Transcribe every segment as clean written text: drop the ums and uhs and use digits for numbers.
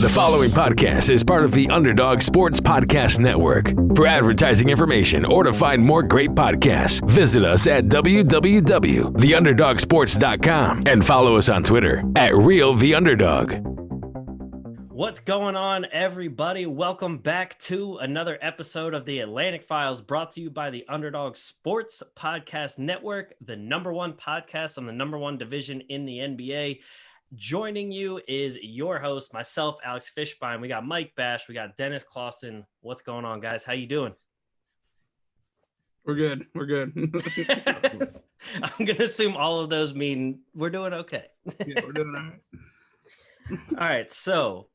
The following podcast is part of the Underdog Sports Podcast Network. For advertising information or to find more great podcasts, visit us at www.theunderdogsports.com and follow us on Twitter at RealTheUnderdog. What's going on, everybody? Welcome back to another episode of the Atlantic Files, brought to you by the Underdog Sports Podcast Network, the number one podcast on the number one division in the NBA. Joining you is your host, myself, Alex Fishbein. We got Mike Bash. We got Dennis Clausen. What's going on, guys? How you doing? We're good. I'm going to assume all of those mean we're doing okay. Yeah, we're doing all right. All right, so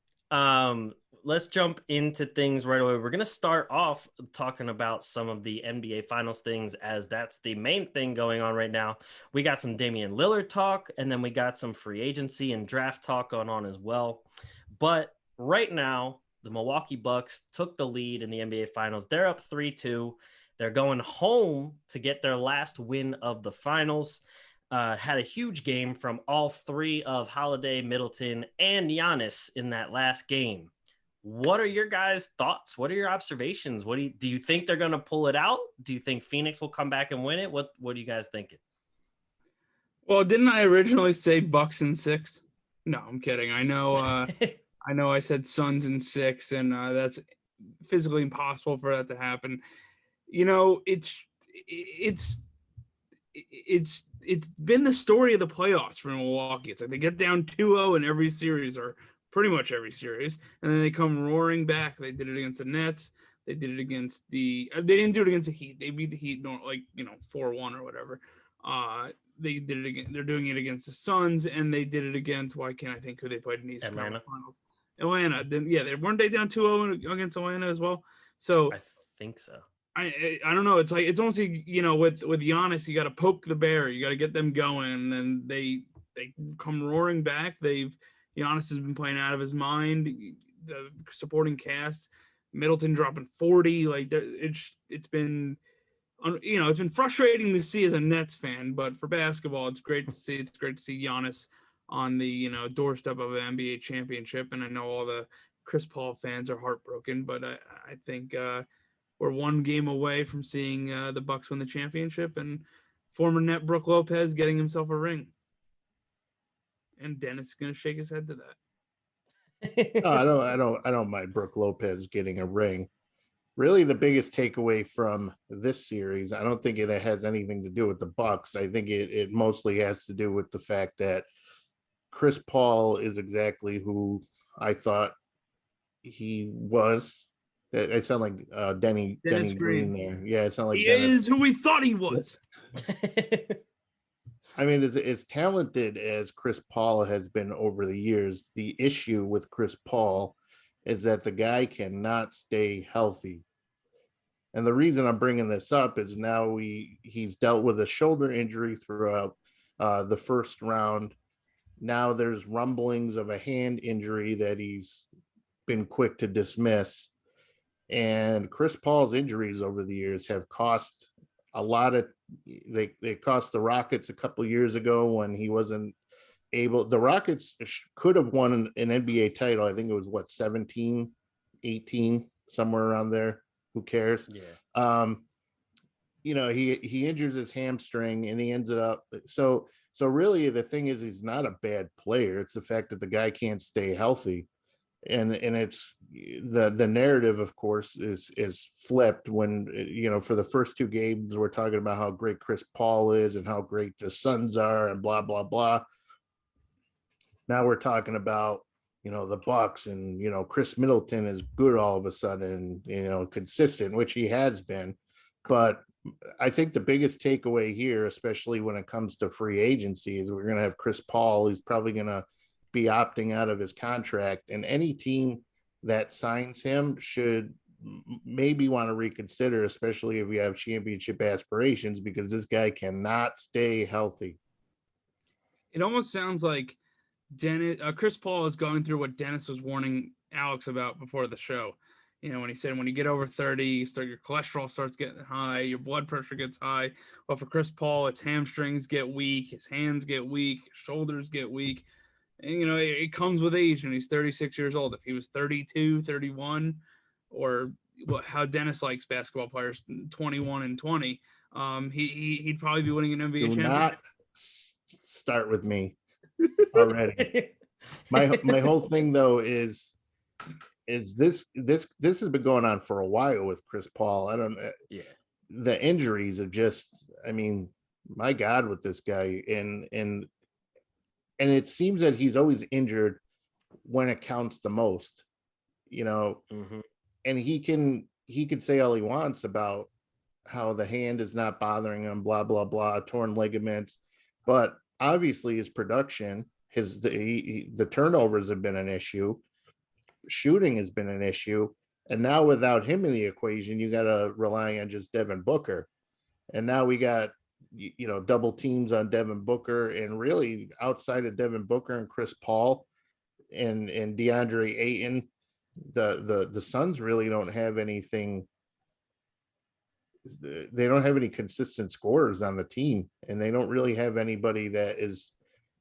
let's jump into things right away. We're going to start off talking about some of the NBA Finals things, as that's the main thing going on right now. We got some Damian Lillard talk, and then we got some free agency and draft talk going on as well. But right now, the Milwaukee Bucks took the lead in the NBA Finals. They're up 3-2. They're going home to get their last win of the finals. Had a huge game from all three of Holiday, Middleton, and Giannis in that last game. What are your guys' thoughts? What are your observations? Do you think they're going to pull it out? Do you think Phoenix will come back and win it? What are you guys thinking? Well, didn't I originally say Bucks in 6? No, I'm kidding. I know I said Suns in 6, and that's physically impossible for that to happen. You know, it's been the story of the playoffs for Milwaukee. It's like they get down 2-0 in every series, or pretty much every series, and then they come roaring back. They did it against the Nets. They did it against they didn't do it against the Heat. They beat the Heat 4-1 or whatever. They did it again. They're doing it against the Suns, and they did it against, why can't I think who they played in these Atlanta finals? Atlanta. Then weren't they down 2-0 against Atlanta as well? So I think so. I don't know. It's like, it's almost like, with Giannis, you got to poke the bear. You got to get them going, and then they come roaring back. Giannis has been playing out of his mind. The supporting cast, Middleton dropping 40. Like, it's been, it's been frustrating to see as a Nets fan, but for basketball, it's great to see. It's great to see Giannis on the doorstep of an NBA championship. And I know all the Chris Paul fans are heartbroken, but I think we're one game away from seeing the Bucks win the championship, and former net Brook Lopez getting himself a ring. And Dennis is going to shake his head to that. I don't mind Brook Lopez getting a ring. Really, the biggest takeaway from this series, I don't think it has anything to do with the Bucks. I think it mostly has to do with the fact that Chris Paul is exactly who I thought he was. I sound like Dennis Green there. Yeah, it sounds like he is who we thought he was. I mean, as talented as Chris Paul has been over the years, the issue with Chris Paul is that the guy cannot stay healthy. And the reason I'm bringing this up is now he's dealt with a shoulder injury throughout the first round. Now there's rumblings of a hand injury that he's been quick to dismiss. And Chris Paul's injuries over the years have cost a lot of. They cost the Rockets a couple of years ago when he wasn't able. The Rockets could have won an NBA title. I think it was 17, 18, somewhere around there. Who cares? Yeah. He injures his hamstring and he ends up. So really, the thing is, he's not a bad player. It's the fact that the guy can't stay healthy. And it's the narrative, of course, is flipped when, for the first two games, we're talking about how great Chris Paul is and how great the Suns are and blah, blah, blah. Now we're talking about, the Bucks and, Chris Middleton is good all of a sudden, consistent, which he has been. But I think the biggest takeaway here, especially when it comes to free agency, is we're going to have Chris Paul. He's probably going to be opting out of his contract, and any team that signs him should maybe want to reconsider, especially if you have championship aspirations, because this guy cannot stay healthy. It almost sounds like Chris Paul is going through what Dennis was warning Alex about before the show. When he said, when you get over 30, your cholesterol starts getting high, your blood pressure gets high. Well, for Chris Paul, his hamstrings get weak, his hands get weak, his shoulders get weak. And, it comes with age, and he's 36 years old. If he was 32, 31, or how Dennis likes basketball players, 21 and 20, he'd probably be winning an NBA championship. Do not start with me already. My whole thing though is this has been going on for a while with Chris Paul. The injuries have just, my God, with this guy, and it seems that he's always injured when it counts the most, Mm-hmm. and he can say all he wants about how the hand is not bothering him, blah, blah, blah, torn ligaments, but obviously his production, the turnovers have been an issue, shooting has been an issue, and now without him in the equation, you got to rely on just Devin Booker, and now we got double teams on Devin Booker, and really outside of Devin Booker and Chris Paul and DeAndre Ayton, the Suns really don't have anything. They don't have any consistent scorers on the team, and they don't really have anybody that is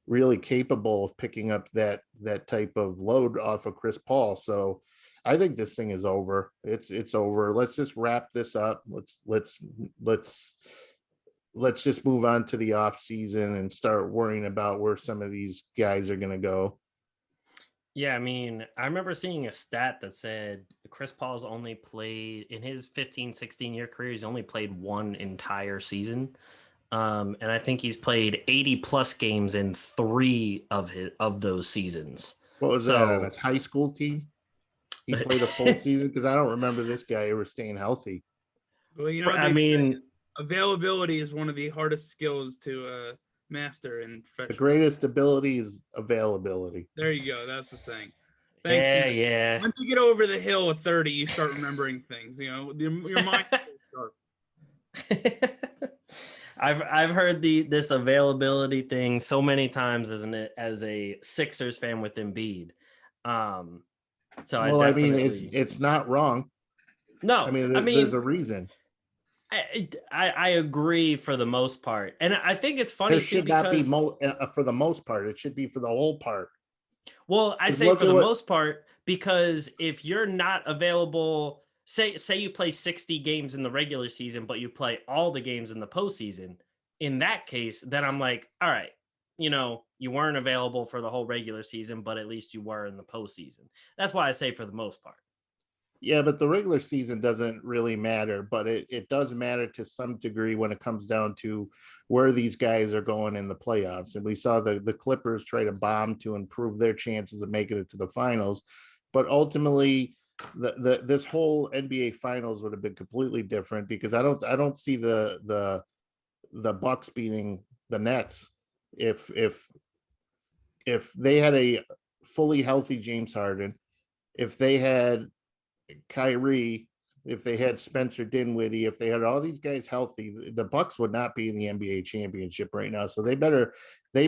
really capable of picking up that type of load off of Chris Paul. So I think this thing is over. It's over. Let's just wrap this up. Let's just move on to the off season and start worrying about where some of these guys are going to go. Yeah, I remember seeing a stat that said Chris Paul's only played in his 15-16 year career, he's only played one entire season. And I think he's played 80 plus games in 3 of those seasons. What was that on a high school team? He played a full season, because I don't remember this guy ever staying healthy. Well, availability is one of the hardest skills to master in professional. The greatest ability is availability. There you go. That's the thing. Thanks. Yeah. Once you get over the hill of 30, you start remembering things. Your mind sharp. I've heard this availability thing so many times as a Sixers fan with Embiid. It's not wrong. No, there's a reason. I agree for the most part, and I think it's funny. There should not be for the most part. It should be for the whole part. Well, I say for the most part because if you're not available, say you play 60 games in the regular season, but you play all the games in the postseason. In that case, then I'm like, all right, you weren't available for the whole regular season, but at least you were in the postseason. That's why I say for the most part. Yeah, but the regular season doesn't really matter, but it does matter to some degree when it comes down to where these guys are going in the playoffs. And we saw the Clippers try to bomb to improve their chances of making it to the finals. But ultimately, this whole NBA finals would have been completely different, because I don't see the Bucks beating the Nets if they had a fully healthy James Harden, if they had Kyrie, if they had Spencer Dinwiddie, if they had all these guys healthy, the Bucks would not be in the NBA championship right now. So they better call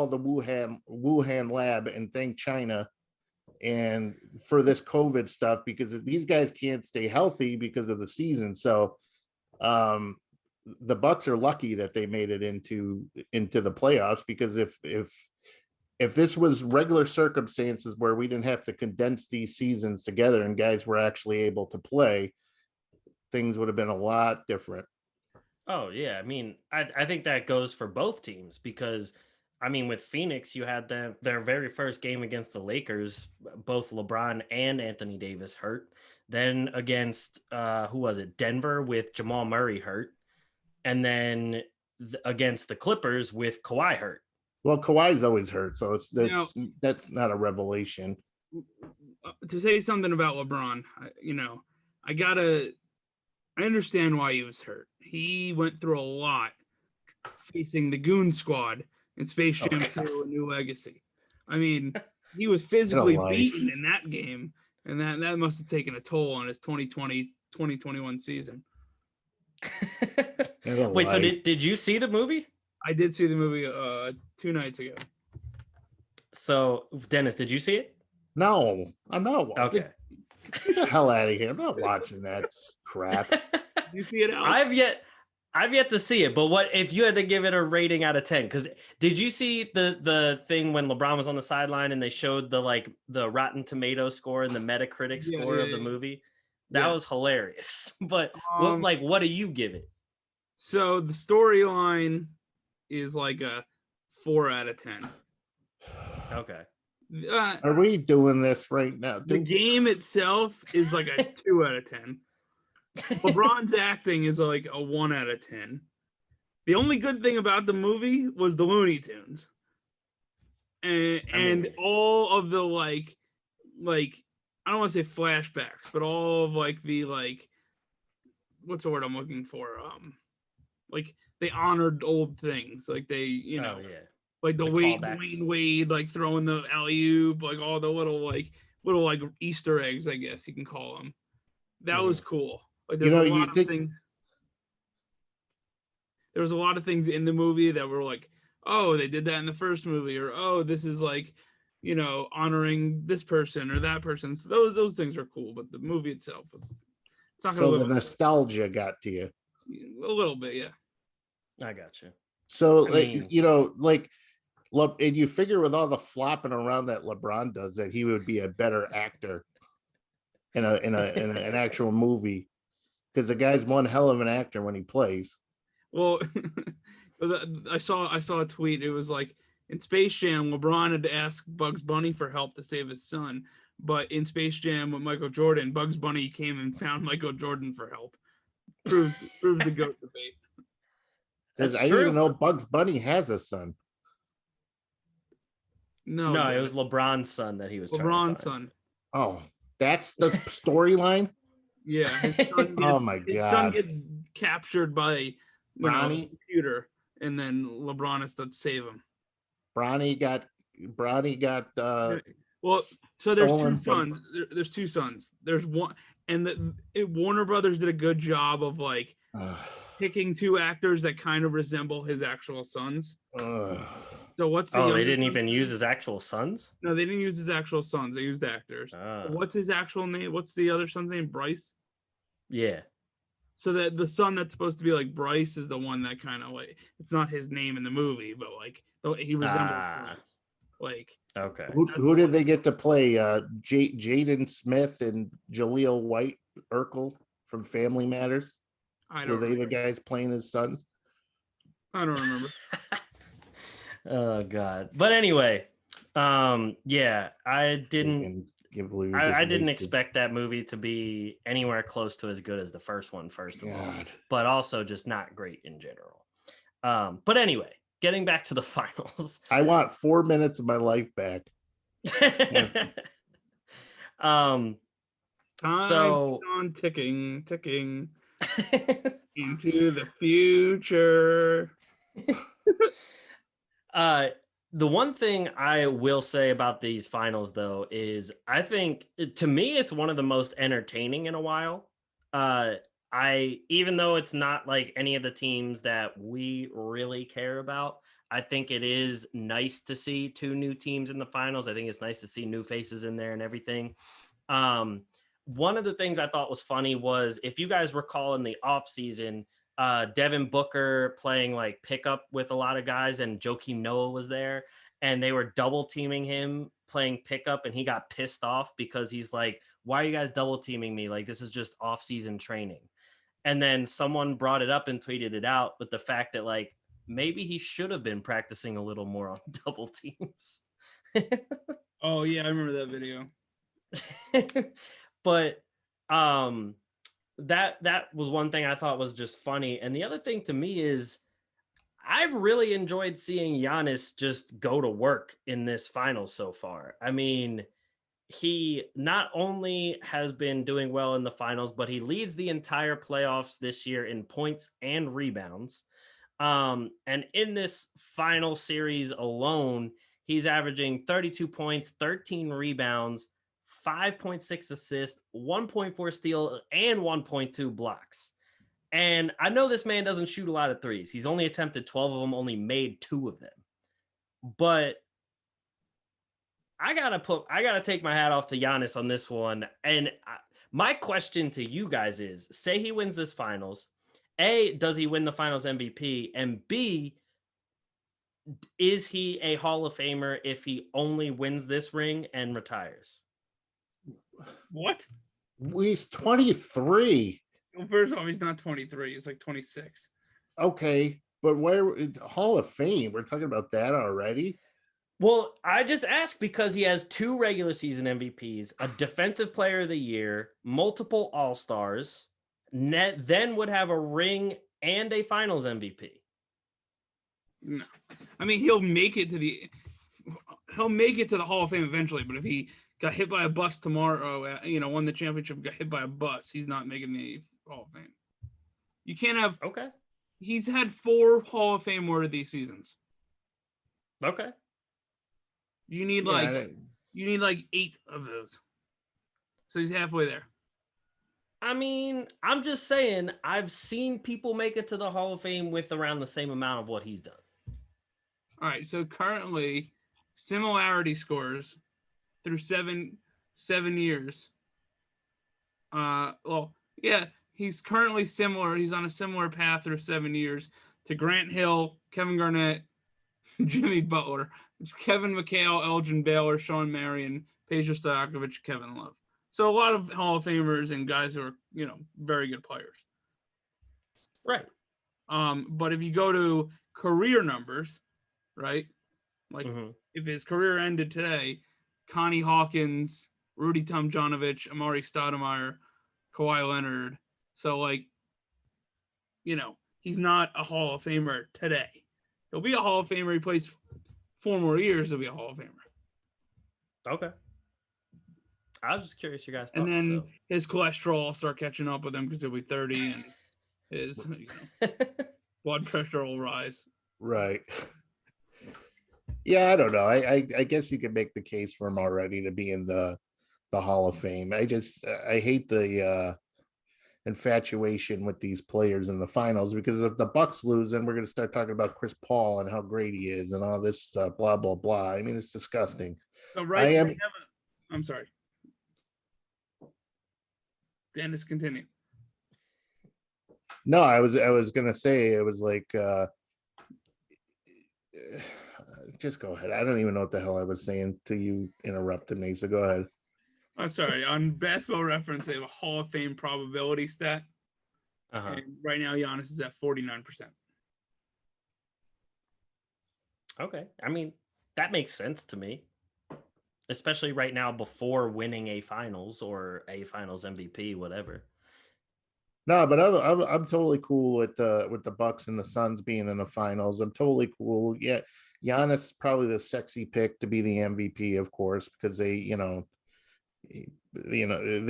the Wuhan lab and thank China and for this COVID stuff, because these guys can't stay healthy because of the season. So the Bucks are lucky that they made it into the playoffs, because if this was regular circumstances where we didn't have to condense these seasons together and guys were actually able to play, things would have been a lot different. Oh, yeah. I think that goes for both teams, because, with Phoenix, you had their very first game against the Lakers, both LeBron and Anthony Davis hurt. Then against, who was it? Denver with Jamal Murray hurt. And then against the Clippers with Kawhi hurt. Well, Kawhi's always hurt, so that's not a revelation. To say something about LeBron, I understand why he was hurt. He went through a lot facing the Goon Squad in Space Jam 2: A New Legacy. He was physically beaten in that game, and that must have taken a toll on his 2020-2021 season. Wait, so did you see the movie? I did see the movie 2 nights ago. So, Dennis, did you see it? No, I'm not. Okay. Get the hell out of here. I'm not watching that crap. You see it, Alex? I've yet to see it, but what if you had to give it a rating out of 10? Because did you see the thing when LeBron was on the sideline and they showed the Rotten Tomato score and the Metacritic score of the movie? That was hilarious. But what do you give it? So the storyline is like a 4 out of 10. Okay. Are we doing this right now? The game itself is like a 2 out of 10. LeBron's acting is like a 1 out of 10. The only good thing about the movie was the Looney Tunes. And all of the like I don't want to say flashbacks, but all of like the what's the word I'm looking for? Like they honored old things. Like they, like the Dwayne Wade, like throwing the alley-oop, like all the little Easter eggs, I guess you can call them. That was cool. Like there's a lot of things. There was a lot of things in the movie that were like, oh, they did that in the first movie, or oh, this is like, honoring this person or that person. So those things are cool, but the movie itself was. It's not so the nostalgia got to you. A little bit, yeah. I got you. So and you figure with all the flopping around that LeBron does, that he would be a better actor in an actual movie, because the guy's one hell of an actor when he plays. Well, I saw a tweet. It was like, in Space Jam, LeBron had to ask Bugs Bunny for help to save his son, but in Space Jam with Michael Jordan, Bugs Bunny came and found Michael Jordan for help. Proves the GOAT debate. That's I didn't even know Bugs Bunny has a son. No, it was LeBron's son that he was LeBron's son. Oh, that's the storyline. Yeah, his son gets, his son gets captured by a computer, and then LeBron has to save him. Bronny got. Well, so there's two sons. There's two sons. There's one, and Warner Brothers did a good job of like picking two actors that kind of resemble his actual sons. So what's the? They didn't even use his actual sons? No, they didn't use his actual sons. They used actors. What's his actual name? What's the other son's name? Bryce. Yeah. So that the son that's supposed to be like Bryce is the one that kind of like, it's not his name in the movie, but like he resembles Bryce. Like, okay. Who did they get to play? Jaden Smith and Jaleel White Urkel from Family Matters. Were they the guys playing his sons? I don't remember. Oh God. But anyway, I didn't expect that movie to be anywhere close to as good as the first one, first of all, but also just not great in general. But anyway, getting back to the finals. I want 4 minutes of my life back. Time on ticking into the future. The one thing I will say about these finals, though, is I think to me it's one of the most entertaining in a while. Even though it's not like any of the teams that we really care about, I think it is nice to see two new teams in the finals. I think it's nice to see new faces in there and everything. One of the things I thought was funny was, if you guys recall in the offseason, Devin Booker playing like pickup with a lot of guys, and Joakim Noah was there, and they were double teaming him playing pickup, and he got pissed off because he's like, why are you guys double teaming me? Like, this is just off-season training. And then someone brought it up and tweeted it out with the fact that like maybe he should have been practicing a little more on double teams. Oh yeah, I remember that video. But that was one thing I thought was just funny. And the other thing to me is I've really enjoyed seeing Giannis just go to work in this final so far. I mean, he not only has been doing well in the finals, but he leads the entire playoffs this year in points and rebounds. And in this final series alone, he's averaging 32 points, 13 rebounds, 5.6 assists, 1.4 steal, and 1.2 blocks. And I know this man doesn't shoot a lot of threes. He's only attempted 12 of them, only made 2 of them. But I gotta take my hat off to Giannis on this one. And my question to you guys is, say he wins this finals, A, does he win the Finals MVP? And B, is he a Hall of Famer if he only wins this ring and retires? What? He's 23. Well, first of all, he's not 23. He's like 26. Okay, but where Hall of Fame? We're talking about that already. Well, I just asked because he has 2 regular season MVPs, a Defensive Player of the Year, multiple All-Stars, then would have a ring and a Finals MVP. No, I mean he'll make it to the Hall of Fame eventually. But if he got hit by a bus tomorrow, won the championship, got hit by a bus, he's not making the Hall of Fame. You can't have. Okay. He's had 4 Hall of Fame worthy seasons. Okay. You need like 8 of those. So he's halfway there. I mean, I'm just saying, I've seen people make it to the Hall of Fame with around the same amount of what he's done. All right. So currently, similarity scores through seven years. He's currently similar. He's on a similar path through 7 years to Grant Hill, Kevin Garnett, Jimmy Butler, Kevin McHale, Elgin Baylor, Sean Marion, Peja Stojakovic, Kevin Love. So a lot of Hall of Famers and guys who are, very good players. Right. But if you go to career numbers, right? Like if his career ended today, Connie Hawkins, Rudy Tomjanovich, Amari Stoudemire, Kawhi Leonard. So he's not a Hall of Famer today. He'll be a Hall of Famer. He plays 4 more years. He'll be a Hall of Famer. Okay. I was just curious your guys' thoughts. And then his cholesterol will start catching up with him because he'll be 30 and his blood pressure will rise. Right. Yeah, I don't know. I guess you could make the case for him already to be in the Hall of Fame. I hate the infatuation with these players in the finals, because if the Bucks lose, then we're going to start talking about Chris Paul and how great he is and all this stuff, blah, blah, blah. I mean, it's disgusting. So I'm sorry. Dennis, continue. No, I was going to say, it was like, just go ahead. I don't even know what the hell I was saying till you interrupted me. So go ahead. I'm sorry. On Basketball Reference, they have a Hall of Fame probability stat. And right now, Giannis is at 49%. Okay. I mean, that makes sense to me, especially right now before winning a finals or a finals MVP, whatever. No, but I'm totally cool with the Bucks and the Suns being in the finals. I'm totally cool. Yeah, Giannis is probably the sexy pick to be the MVP, of course, because they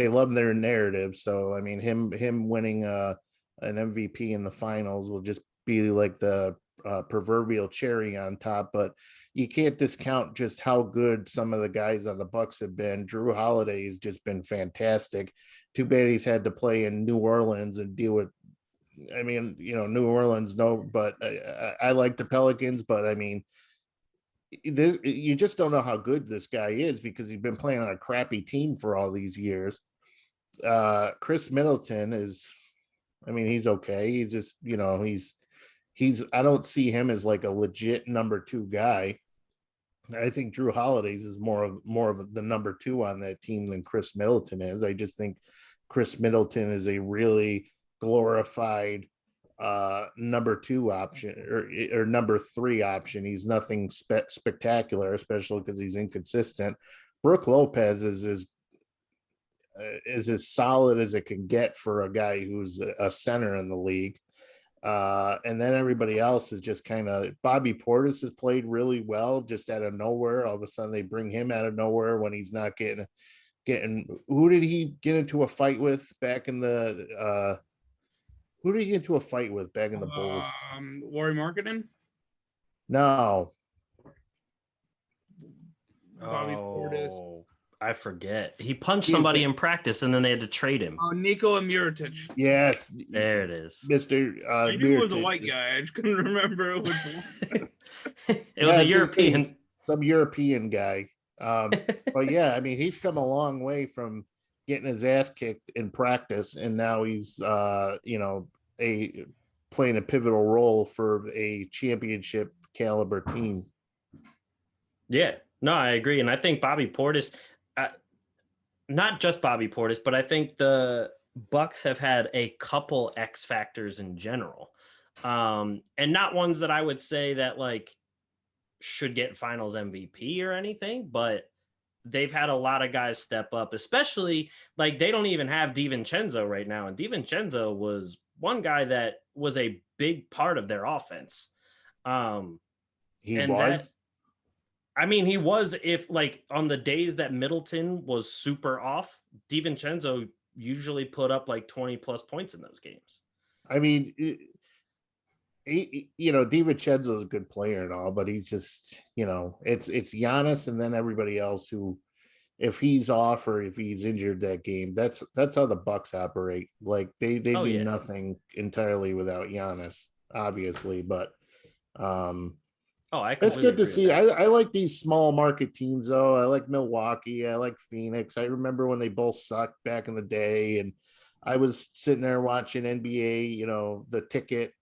love their narrative. So I mean, him winning an MVP in the finals will just be like the proverbial cherry on top. But you can't discount just how good some of the guys on the Bucks have been. Drew Holiday has just been fantastic. Too bad he's had to play in New Orleans and deal with. I mean, New Orleans, no, but I like the Pelicans, but I mean, you just don't know how good this guy is because he's been playing on a crappy team for all these years. Chris Middleton is, I mean, he's okay. He's just, he's I don't see him as like a legit number 2 guy. I think Drew Holidays is more of the number 2 on that team than Chris Middleton is. I just think Chris Middleton is a really glorified number 2 option or number 3 option. He's nothing spectacular, especially because he's inconsistent. Brook Lopez is as solid as it can get for a guy who's a center in the league. And then everybody else is just kind of. Bobby Portis has played really well just out of nowhere. All of a sudden they bring him out of nowhere when he's not getting. Who did he get into a fight with back in the? Who did he get into a fight with back in the Bulls? Laurie Marketing? No. Bobby Portis. I forget. He punched somebody in practice and then they had to trade him. Nikola Mirotic. Yes. There it is. Mr. I knew it was a white guy. I just couldn't remember. It was a European. Some European guy. But yeah, I mean, he's come a long way from getting his ass kicked in practice, and now he's a playing a pivotal role for a championship caliber team. Yeah, no, I agree. And I think Bobby Portis, not just Bobby Portis, but I think the Bucks have had a couple X factors in general. And not ones that I would say that like should get finals MVP or anything, but they've had a lot of guys step up, especially like they don't even have DiVincenzo right now. And DiVincenzo was one guy that was a big part of their offense. He and was. that, I mean, he was, if like on the days that Middleton was super off, DiVincenzo usually put up like 20 plus points in those games. I mean, DiVincenzo is a good player and all, but he's just, it's Giannis and then everybody else who, if he's off or if he's injured that game, that's how the Bucks operate. Like they do nothing entirely without Giannis, obviously, but I it's good to see. I like these small market teams though. I like Milwaukee. I like Phoenix. I remember when they both sucked back in the day, and I was sitting there watching NBA, the ticket,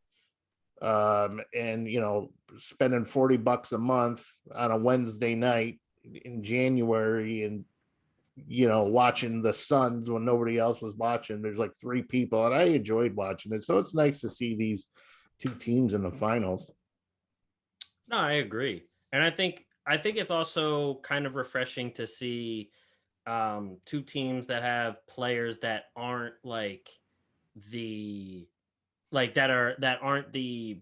and spending $40 a month on a Wednesday night in January, and watching the Suns when nobody else was watching. There's like 3 people, and I enjoyed watching it. So it's nice to see these 2 teams in the finals. No, I agree. And I think it's also kind of refreshing to see 2 teams that have players that aren't like that aren't the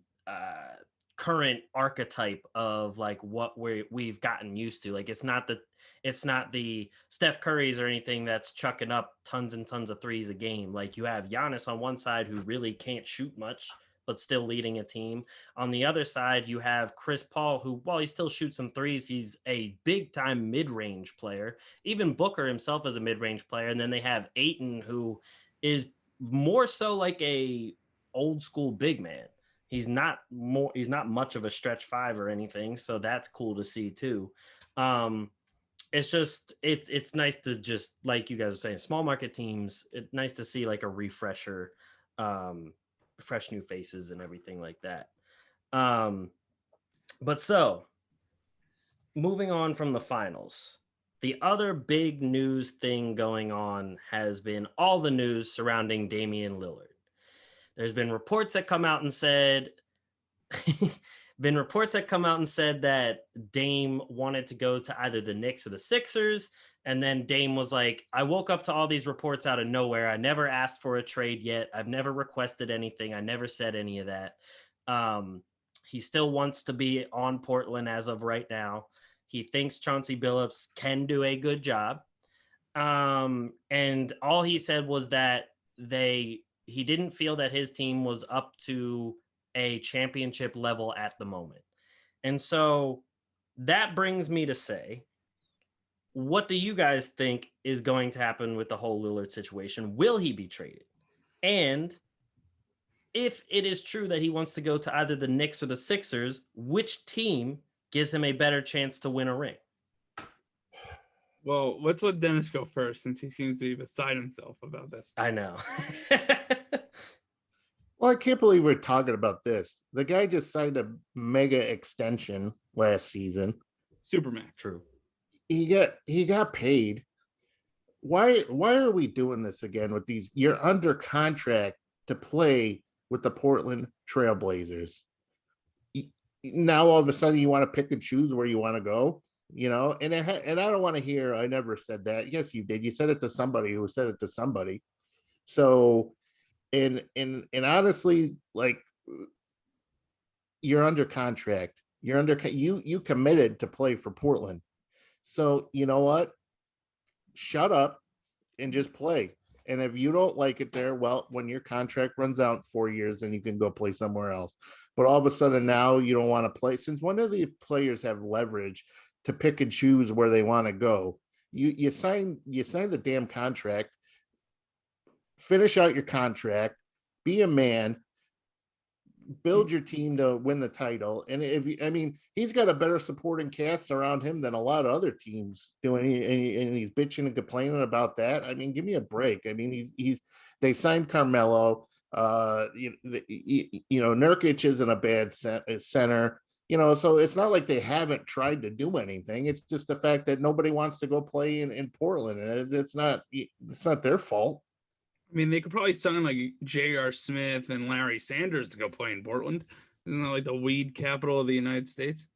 current archetype of like what we've gotten used to. Like it's not the Steph Currys or anything that's chucking up tons and tons of threes a game. Like you have Giannis on one side who really can't shoot much, but still leading a team. On the other side, you have Chris Paul, who, while he still shoots some threes, he's a big-time mid-range player. Even Booker himself is a mid-range player. And then they have Ayton, who is more so like a old-school big man. He's not much of a stretch 5 or anything, so that's cool to see too. It's just it's nice to just, like you guys are saying, small market teams. It's nice to see like a refresher. Fresh new faces and everything like that. But so moving on from the finals, the other big news thing going on has been all the news surrounding Damian Lillard. There's been reports that come out and said that Dame wanted to go to either the Knicks or the Sixers. And then Dame was like, I woke up to all these reports out of nowhere. I never asked for a trade yet. I've never requested anything. I never said any of that. He still wants to be on Portland as of right now. He thinks Chauncey Billups can do a good job. And all he said was that he didn't feel that his team was up to a championship level at the moment. And so that brings me to say, what do you guys think is going to happen with the whole Lillard situation? Will he be traded? And if it is true that he wants to go to either the Knicks or the Sixers, which team gives him a better chance to win a ring? Well, let's let Dennis go first, since he seems to be beside himself about this. I know. Well, I can't believe we're talking about this. The guy just signed a mega extension last season. Supermax. True. He got paid. Why are we doing this again with these? You're under contract to play with the Portland Trailblazers. Now all of a sudden you want to pick and choose where you want to go, and I don't want to hear I never said that. Yes, you did. You said it to somebody who said it to somebody. So and honestly, like, you're under contract. You committed to play for Portland. So you know what? Shut up and just play. And if you don't like it there, well, when your contract runs out in 4 years, then you can go play somewhere else. But all of a sudden now you don't want to play. Since when do the players have leverage to pick and choose where they want to go? You sign the damn contract, finish out your contract, be a man, build your team to win the title. And he's got a better supporting cast around him than a lot of other teams doing, and he's bitching and complaining about that. I mean, give me a break. I mean, they signed Carmelo. Nurkic isn't a bad center. So it's not like they haven't tried to do anything. It's just the fact that nobody wants to go play in Portland, and it's not their fault. I mean, they could probably sign like J.R. Smith and Larry Sanders to go play in Portland. Isn't that like the weed capital of the United States?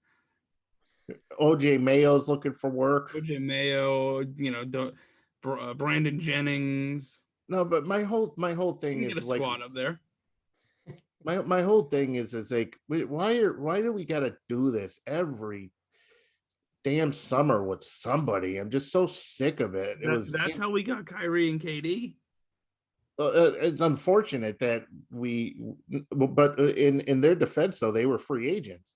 OJ Mayo's looking for work. OJ Mayo, Brandon Jennings. No, but my whole thing is get a like squad up there. My whole thing is like, why do we got to do this every damn summer with somebody? I'm just so sick of it. That's how we got Kyrie and KD. It's unfortunate that but in their defense, though, they were free agents.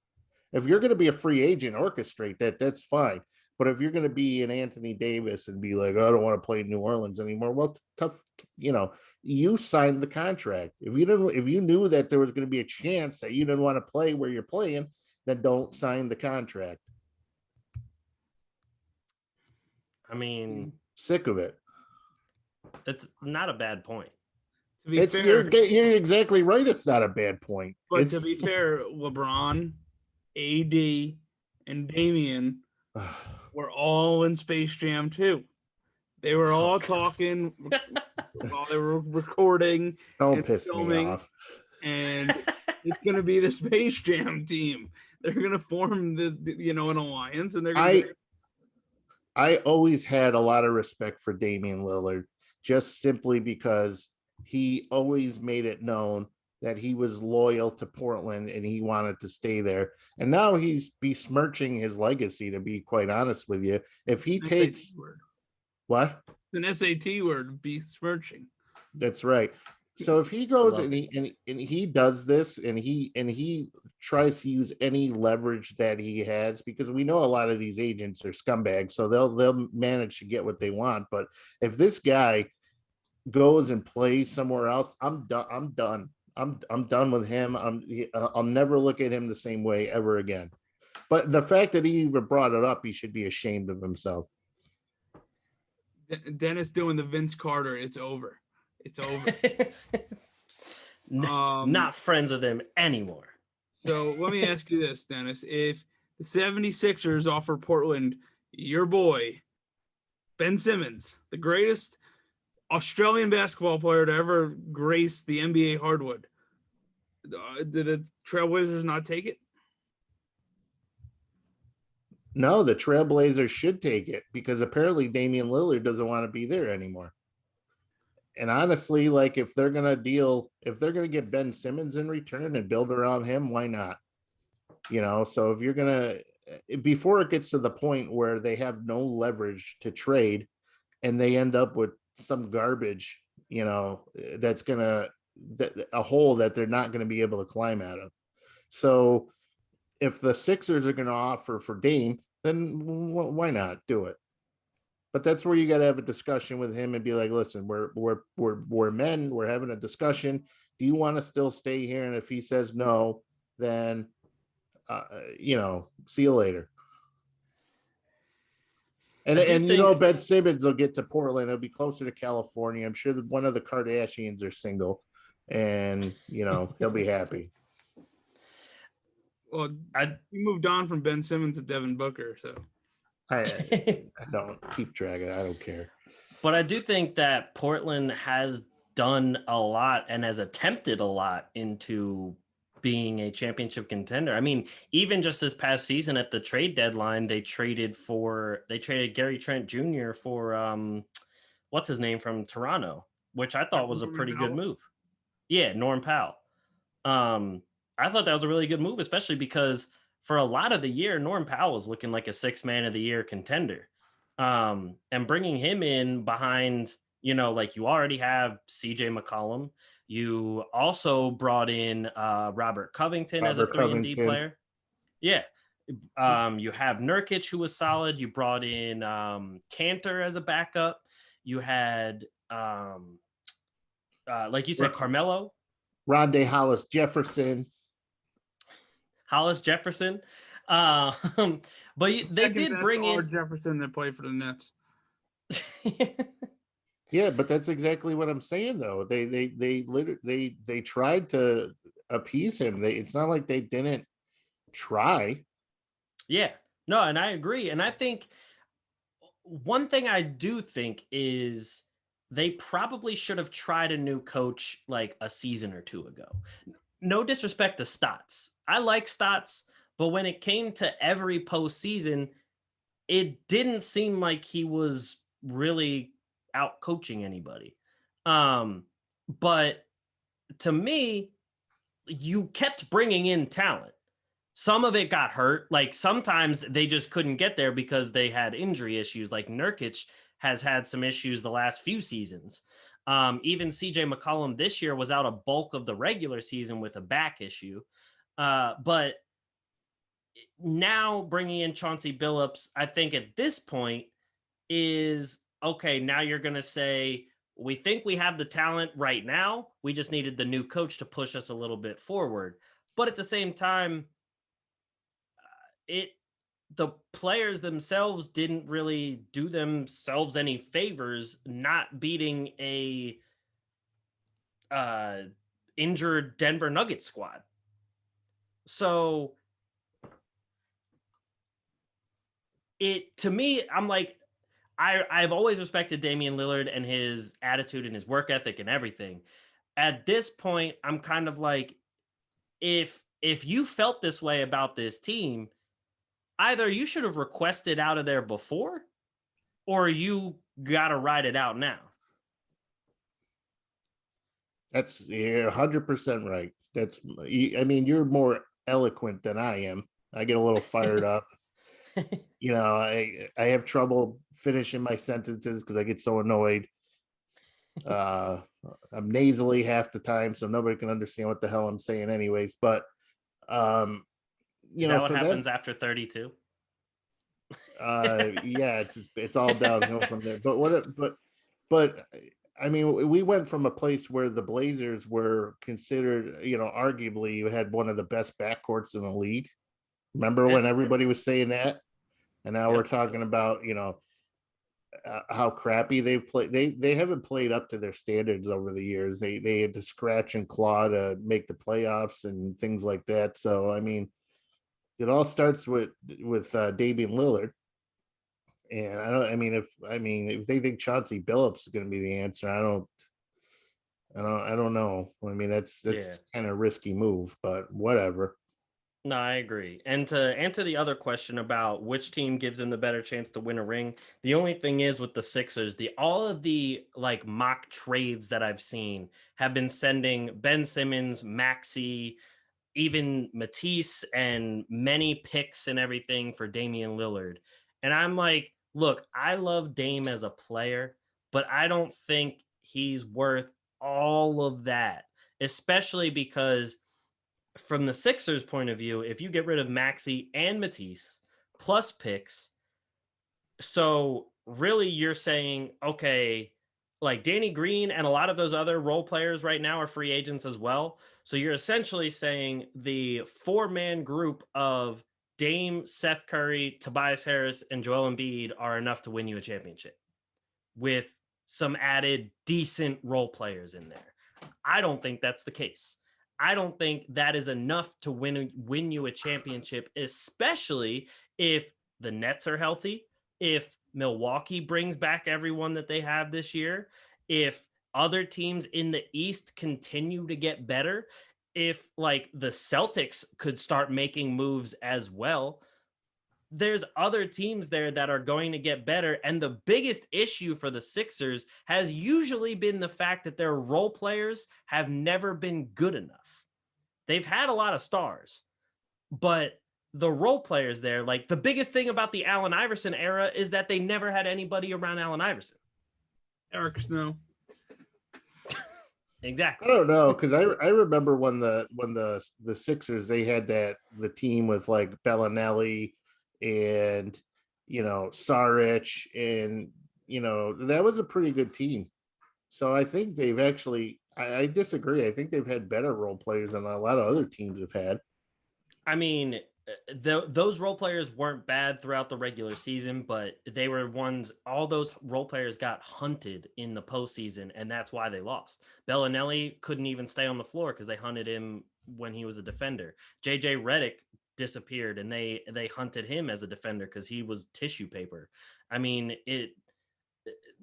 If you're going to be a free agent, orchestrate that's fine. But if you're going to be an Anthony Davis and be like, I don't want to play in New Orleans anymore, well, tough. You signed the contract. If you knew that there was going to be a chance that you didn't want to play where you're playing, then don't sign the contract. I mean, sick of it. It's not a bad point. To be fair, you're exactly right. It's not a bad point. But to be fair, LeBron, AD, and Damian were all in Space Jam 2. They were all talking while they were recording. Don't piss me off. And it's going to be the Space Jam team. They're going to form an alliance, and they're going to. I always had a lot of respect for Damian Lillard, just simply because he always made it known that he was loyal to Portland and he wanted to stay there. And now he's besmirching his legacy, to be quite honest with you. If he takes what? It's an SAT word, besmirching. That's right. So if he goes and he does this and he tries to use any leverage that he has, because we know a lot of these agents are scumbags, so they'll manage to get what they want. But if this guy goes and plays somewhere else, I'm done. I'm done with him. I'll never look at him the same way ever again. But the fact that he even brought it up, he should be ashamed of himself. Dennis doing the Vince Carter. It's over. It's over. Not friends with him anymore. So let me ask you this, Dennis. If the 76ers offer Portland your boy, Ben Simmons, the greatest Australian basketball player to ever grace the NBA hardwood, did the Trailblazers not take it? No, the Trailblazers should take it, because apparently Damian Lillard doesn't want to be there anymore. And honestly, like, if they're going to get Ben Simmons in return and build around him, why not? So if you're going to, before it gets to the point where they have no leverage to trade and they end up with some garbage, that's a hole that they're not going to be able to climb out of. So if the Sixers are going to offer for Dame, then why not do it? But that's where you got to have a discussion with him and be like, listen, we're men, we're having a discussion. Do you want to still stay here? And if he says no, then, see you later. And Ben Simmons will get to Portland. It'll be closer to California. I'm sure that one of the Kardashians are single, and, they'll be happy. Well, you moved on from Ben Simmons to Devin Booker, so. I don't keep track of it. I don't care. But I do think that Portland has done a lot and has attempted a lot into being a championship contender. I mean, even just this past season at the trade deadline, they traded Gary Trent Jr. for what's his name from Toronto, which I thought was a pretty good move. Yeah, Norm Powell. I thought that was a really good move, especially because for a lot of the year, Norm Powell was looking like a 6 man of the year contender. And bringing him in behind, like you already have CJ McCollum. You also brought in Robert Covington as a 3-and-D player. Yeah. You have Nurkic, who was solid. You brought in Cantor as a backup. You had, like you said, Carmelo. Rondé Hollis Jefferson. But they did bring in Jefferson that played for the Nets. Yeah, but that's exactly what I'm saying, though. They tried to appease him. It's not like they didn't try. Yeah, no, and I agree. And I think one thing I do think is they probably should have tried a new coach like a season or two ago. No disrespect to Stotts. I like Stotts, but when it came to every postseason, it didn't seem like he was really out coaching anybody. But to me, you kept bringing in talent. Some of it got hurt. Like sometimes they just couldn't get there because they had injury issues. Like Nurkic has had some issues the last few seasons. Even CJ McCollum this year was out a bulk of the regular season with a back issue. But now bringing in Chauncey Billups, I think at this point is okay. Now you're going to say, we think we have the talent right now. We just needed the new coach to push us a little bit forward. But at the same time, the players themselves didn't really do themselves any favors not beating a injured Denver Nuggets squad. So to me, I'm like, I've always respected Damian Lillard and his attitude and his work ethic and everything. At this point, I'm kind of like, if you felt this way about this team, either you should have requested out of there before, or you got to ride it out now. That's 100% right. I mean, you're more eloquent than I am. I get a little fired up. I have trouble finishing my sentences because I get so annoyed. I'm nasally half the time, so nobody can understand what the hell I'm saying anyways. But is that what happens after 32? Yeah, it's all downhill from there. But I mean, we went from a place where the Blazers were considered, arguably you had one of the best backcourts in the league. Remember when everybody was saying that? And now we're talking about, how crappy they've played. They haven't played up to their standards over the years. They had to scratch and claw to make the playoffs and things like that. So, I mean, it all starts with Damian Lillard. And if they think Chauncey Billups is going to be the answer, I don't know. I mean, that's kind of a risky move, but whatever. No, I agree. And to answer the other question about which team gives them the better chance to win a ring, the only thing is with the Sixers, all of the like mock trades that I've seen have been sending Ben Simmons, Maxey, even Matisse, and many picks and everything for Damian Lillard. And I'm like, look, I love Dame as a player, but I don't think he's worth all of that, especially because from the Sixers point of view, if you get rid of Maxey and Matisse plus picks, so really you're saying, okay, like Danny Green and a lot of those other role players right now are free agents as well. So you're essentially saying the 4-man group of Dame, Seth Curry, Tobias Harris, and Joel Embiid are enough to win you a championship with some added decent role players in there. I don't think that's the case. I don't think that is enough to win you a championship, especially if the Nets are healthy, if Milwaukee brings back everyone that they have this year, if other teams in the East continue to get better, if like the Celtics could start making moves as well. There's other teams there that are going to get better. And the biggest issue for the Sixers has usually been the fact that their role players have never been good enough. They've had a lot of stars, but the role players there, like the biggest thing about the Allen Iverson era is that they never had anybody around Allen Iverson. Eric Snow. Exactly. I don't know, because I remember when the Sixers, they had the team with like Bellinelli and Saric, and that was a pretty good team. So I think they've actually, I disagree. I think they've had better role players than a lot of other teams have had. I mean, those role players weren't bad throughout the regular season, but they were ones, all those role players got hunted in the postseason, and that's why they lost. Bellinelli couldn't even stay on the floor because they hunted him when he was a defender. JJ Redick disappeared, and they hunted him as a defender because he was tissue paper. I mean,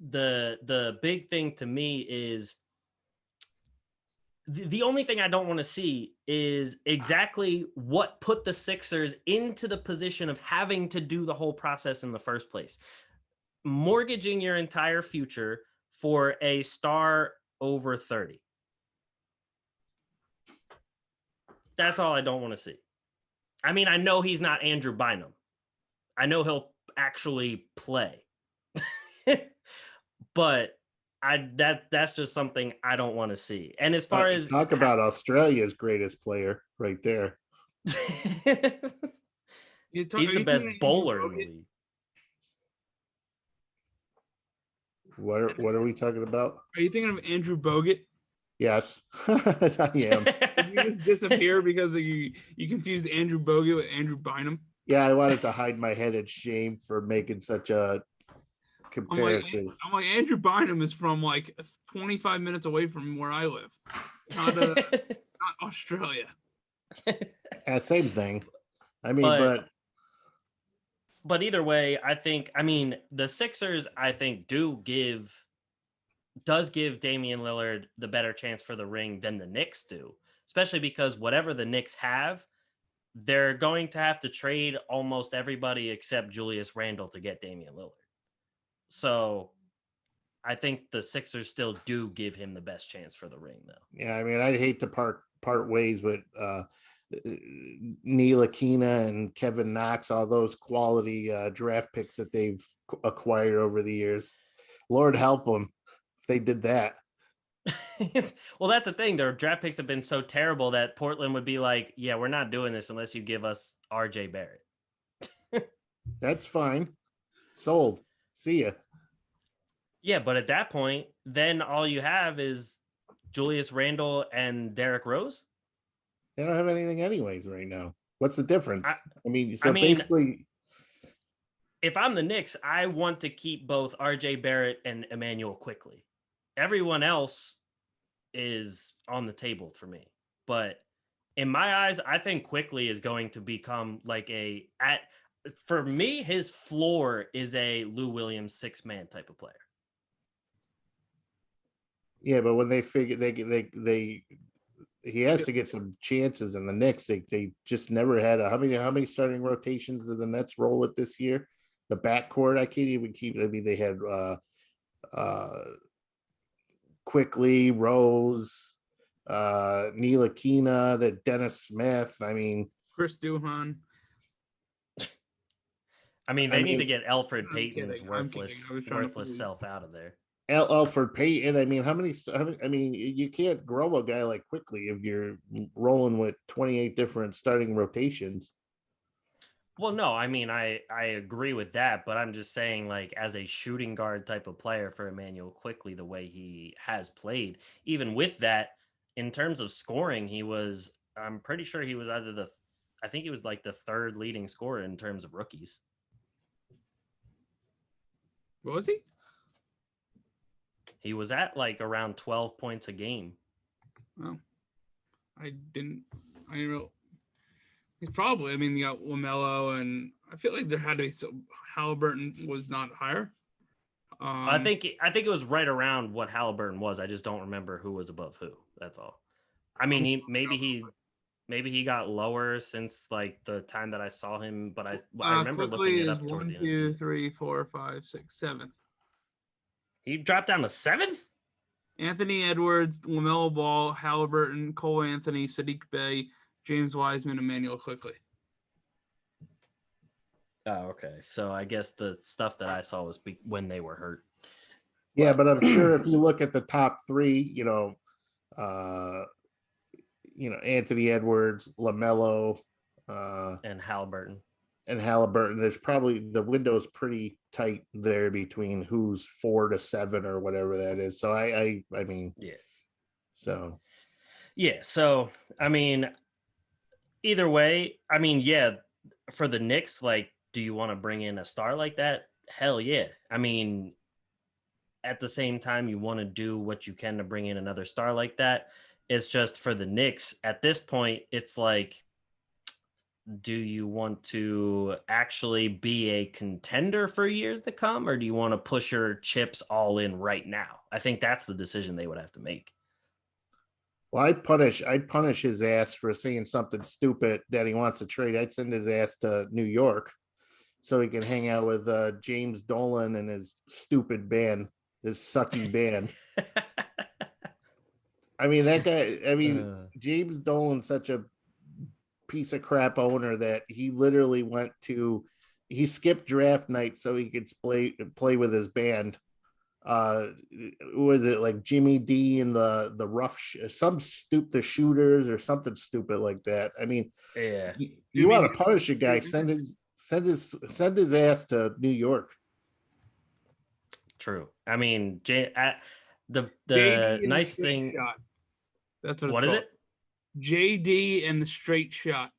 the big thing to me is the only thing I don't want to see is exactly what put the Sixers into the position of having to do the whole process in the first place. Mortgaging your entire future for a star over 30. That's all I don't want to see. I mean, I know he's not Andrew Bynum. I know he'll actually play. But that's just something I don't want to see. And as far as talk about Australia's greatest player right there. He's the best bowler in the league. What are we talking about? Are you thinking of Andrew Bogut? Yes, I am. Did you just disappear because you confused Andrew Bogut with Andrew Bynum? Yeah, I wanted to hide my head in shame for making such a comparison. I'm like Andrew Bynum is from like 25 minutes away from where I live, not Australia. Yeah, same thing. I mean, but either way, I mean, the Sixers, I think, does give Damian Lillard the better chance for the ring than the Knicks do, especially because whatever the Knicks have, they're going to have to trade almost everybody except Julius Randle to get Damian Lillard. So I think the Sixers still do give him the best chance for the ring, though. Yeah, I mean, I'd hate to part ways with Ntilikina and Kevin Knox, all those quality draft picks that they've acquired over the years. Lord help them if they did that. Well, that's the thing. Their draft picks have been so terrible that Portland would be like, yeah, we're not doing this unless you give us RJ Barrett. That's fine. Sold. See ya. Yeah, but at that point, then all you have is Julius Randle and Derrick Rose. They don't have anything anyways right now. What's the difference? Basically, if I'm the Knicks, I want to keep both RJ Barrett and Emmanuel Quickley. Everyone else is on the table for me. But in my eyes, I think Quickley is going to become like for me, his floor is a Lou Williams 6-man type of player. Yeah, but when they figure he has to get some chances in the Knicks. They just never had how many starting rotations did the Nets roll with this year? The backcourt, I can't even keep. I mean, they had Quickley, Rose, Ntilikina, the Dennis Smith. I mean, Chris Duhon. I mean, they need to get Elfrid Payton's worthless self out of there. Elfrid Payton. I mean, I mean, you can't grow a guy like Quickley if you're rolling with 28 different starting rotations. Well, no, I mean, I agree with that, but I'm just saying, like, as a shooting guard type of player for Emmanuel Quickley, the way he has played, even with that, in terms of scoring, I'm pretty sure he was I think he was like the third leading scorer in terms of rookies. What was he? He was at like around 12 points a game. Oh, I didn't know. He's probably, I mean, you got LaMelo, and I feel like there had to be Halliburton was not higher. I think it was right around what Halliburton was. I just don't remember who was above who. That's all. I mean, maybe he got lower since like the time that I saw him, but I remember looking it up towards the end. 1, 2, 3, 4, 5, 6, 7. He dropped down to 7th? Anthony Edwards, LaMelo Ball, Halliburton, Cole Anthony, Sadiq Bey, James Wiseman, Emmanuel Quickley. Oh, okay. So I guess the stuff that I saw was when they were hurt. Yeah, but I'm sure if you look at the top 3, Anthony Edwards, LaMelo, and Halliburton. There's probably the window's pretty tight there between who's 4 to 7 or whatever that is. So I mean, yeah. So yeah. So I mean, either way, I mean, yeah, for the Knicks, like, do you want to bring in a star like that? Hell yeah. I mean, at the same time, you want to do what you can to bring in another star like that. It's just for the Knicks at this point, it's like, do you want to actually be a contender for years to come, or do you want to push your chips all in right now? I think that's the decision they would have to make. Well, I'd punish his ass for saying something stupid that he wants to trade. I'd send his ass to New York so he can hang out with James Dolan and his stupid band, his sucky band. I mean, that guy, James Dolan's such a piece of crap owner that he literally he skipped draft night so he could play with his band. Was it like Jimmy D and the the shooters or something stupid like that? I mean, yeah, you want to punish a guy, send his ass to New York. True. I mean, the nice thing. Shot. That's what it's called. Is it? JD and the straight shot.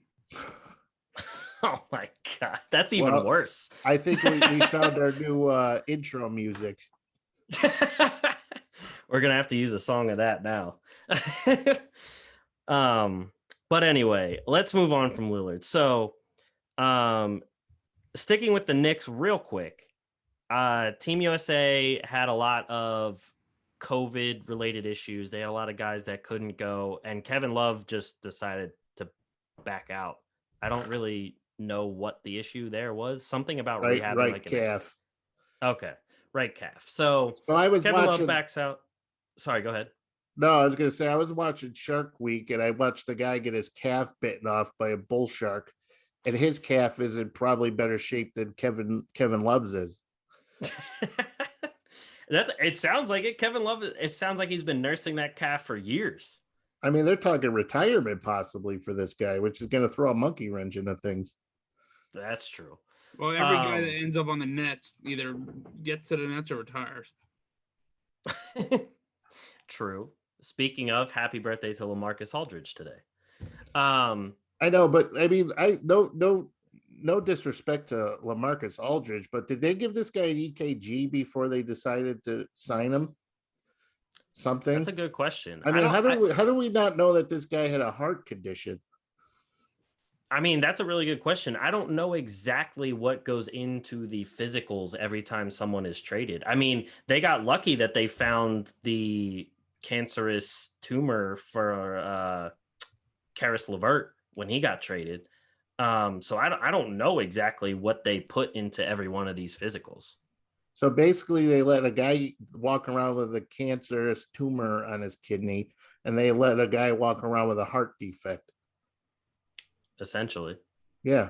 Oh my god, that's even worse. I think we found our new intro music. We're gonna have to use a song of that now. But anyway, let's move on from Lillard. So sticking with the Knicks real quick, Team USA had a lot of COVID related issues. They had a lot of guys that couldn't go, and Kevin Love just decided to back out. I don't really know what the issue there was. Something about rehabbing right like calf. Okay. Right calf. So Kevin Love backs out. Sorry, go ahead. No, I was going to say, I was watching Shark Week and I watched the guy get his calf bitten off by a bull shark, and his calf is in probably better shape than Kevin Love's is. It sounds like it. Kevin Love, it sounds like he's been nursing that calf for years. I mean, they're talking retirement possibly for this guy, which is going to throw a monkey wrench into things. That's true. Well, every guy that ends up on the Nets either gets to the Nets or retires. True. Speaking of, happy birthday to LaMarcus Aldridge today. I know, but I mean, no disrespect to LaMarcus Aldridge, but did they give this guy an EKG before they decided to sign him? Something. That's a good question. I mean, how do we not know that this guy had a heart condition? I mean, that's a really good question. I don't know exactly what goes into the physicals every time someone is traded. I mean, they got lucky that they found the cancerous tumor for Karis LeVert when he got traded. So I don't know exactly what they put into every one of these physicals. So basically, they let a guy walk around with a cancerous tumor on his kidney, and they let a guy walk around with a heart defect. Essentially, yeah.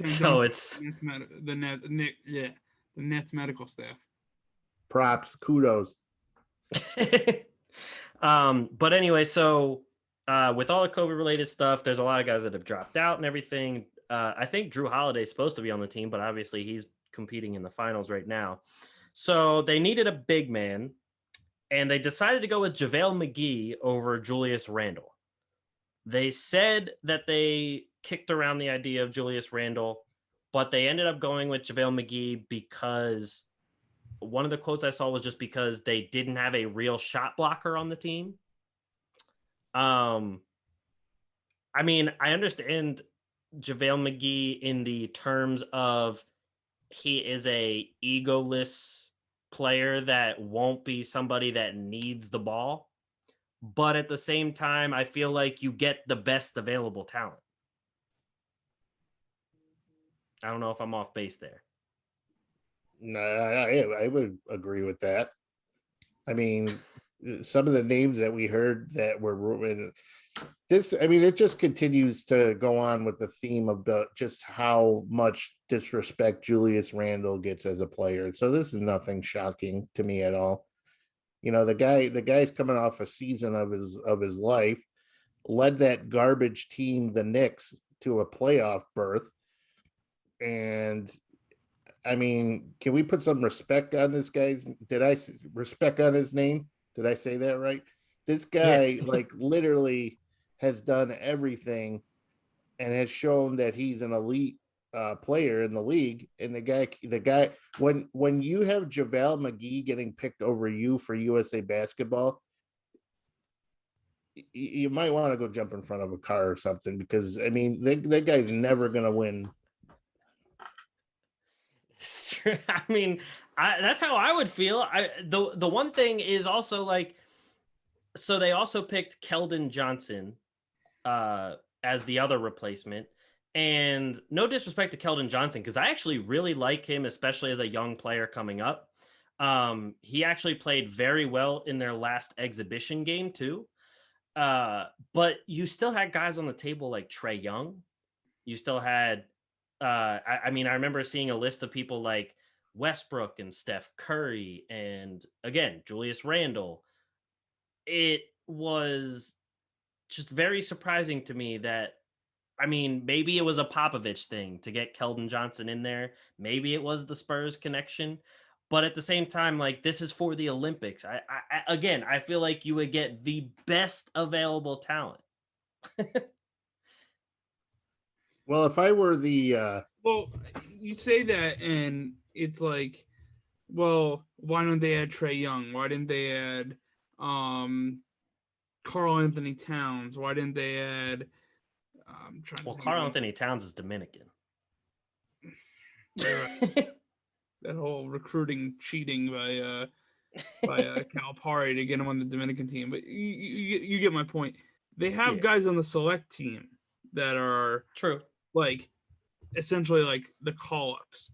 So it's the Nets medical staff. Props, kudos. But anyway, so with all the COVID related stuff, there's a lot of guys that have dropped out and everything. I think Drew Holiday's supposed to be on the team, but obviously he's competing in the finals right now. So they needed a big man, and they decided to go with JaVale McGee over Julius Randle. They said that they kicked around the idea of Julius Randle, but they ended up going with JaVale McGee because one of the quotes I saw was just because they didn't have a real shot blocker on the team. I mean, I understand JaVale McGee in the terms of he is a egoless player that won't be somebody that needs the ball. But at the same time, I feel like you get the best available talent. I don't know if I'm off base there. No, I would agree with that. I mean, some of the names that we heard that were this, I mean, it just continues to go on with the theme of just how much disrespect Julius Randle gets as a player. So this is nothing shocking to me at all. You know, the guy's coming off a season of his life, led that garbage team, the Knicks, to a playoff berth. And I mean, can we put some respect on this guy's? Did I respect on his name? Did I say that right? This guy, like, literally has done everything and has shown that he's an elite player in the league. And the guy, when you have JaVale McGee getting picked over you for USA Basketball, you might want to go jump in front of a car or something, because I mean, that guy's never going to win. It's true. I mean, that's how I would feel. The one thing is also like, so they also picked Keldon Johnson as the other replacement. And no disrespect to Keldon Johnson, because I actually really like him, especially as a young player coming up. He actually played very well in their last exhibition game too. But you still had guys on the table like Trae Young. You still had, I mean, I remember seeing a list of people like Westbrook and Steph Curry and, again, Julius Randle. It was just very surprising to me that, I mean, maybe it was a Popovich thing to get Keldon Johnson in there. Maybe it was the Spurs connection. But at the same time, like, this is for the Olympics. I feel like you would get the best available talent. Well, if I were the well, you say that, and it's like, well, why don't they add Trae Young? Why didn't they add Karl Anthony Towns? Why didn't they add? Karl Anthony Towns is Dominican. That whole recruiting cheating by Calipari to get him on the Dominican team, but you get my point. They have guys on the select team that are true, like essentially like the call-ups,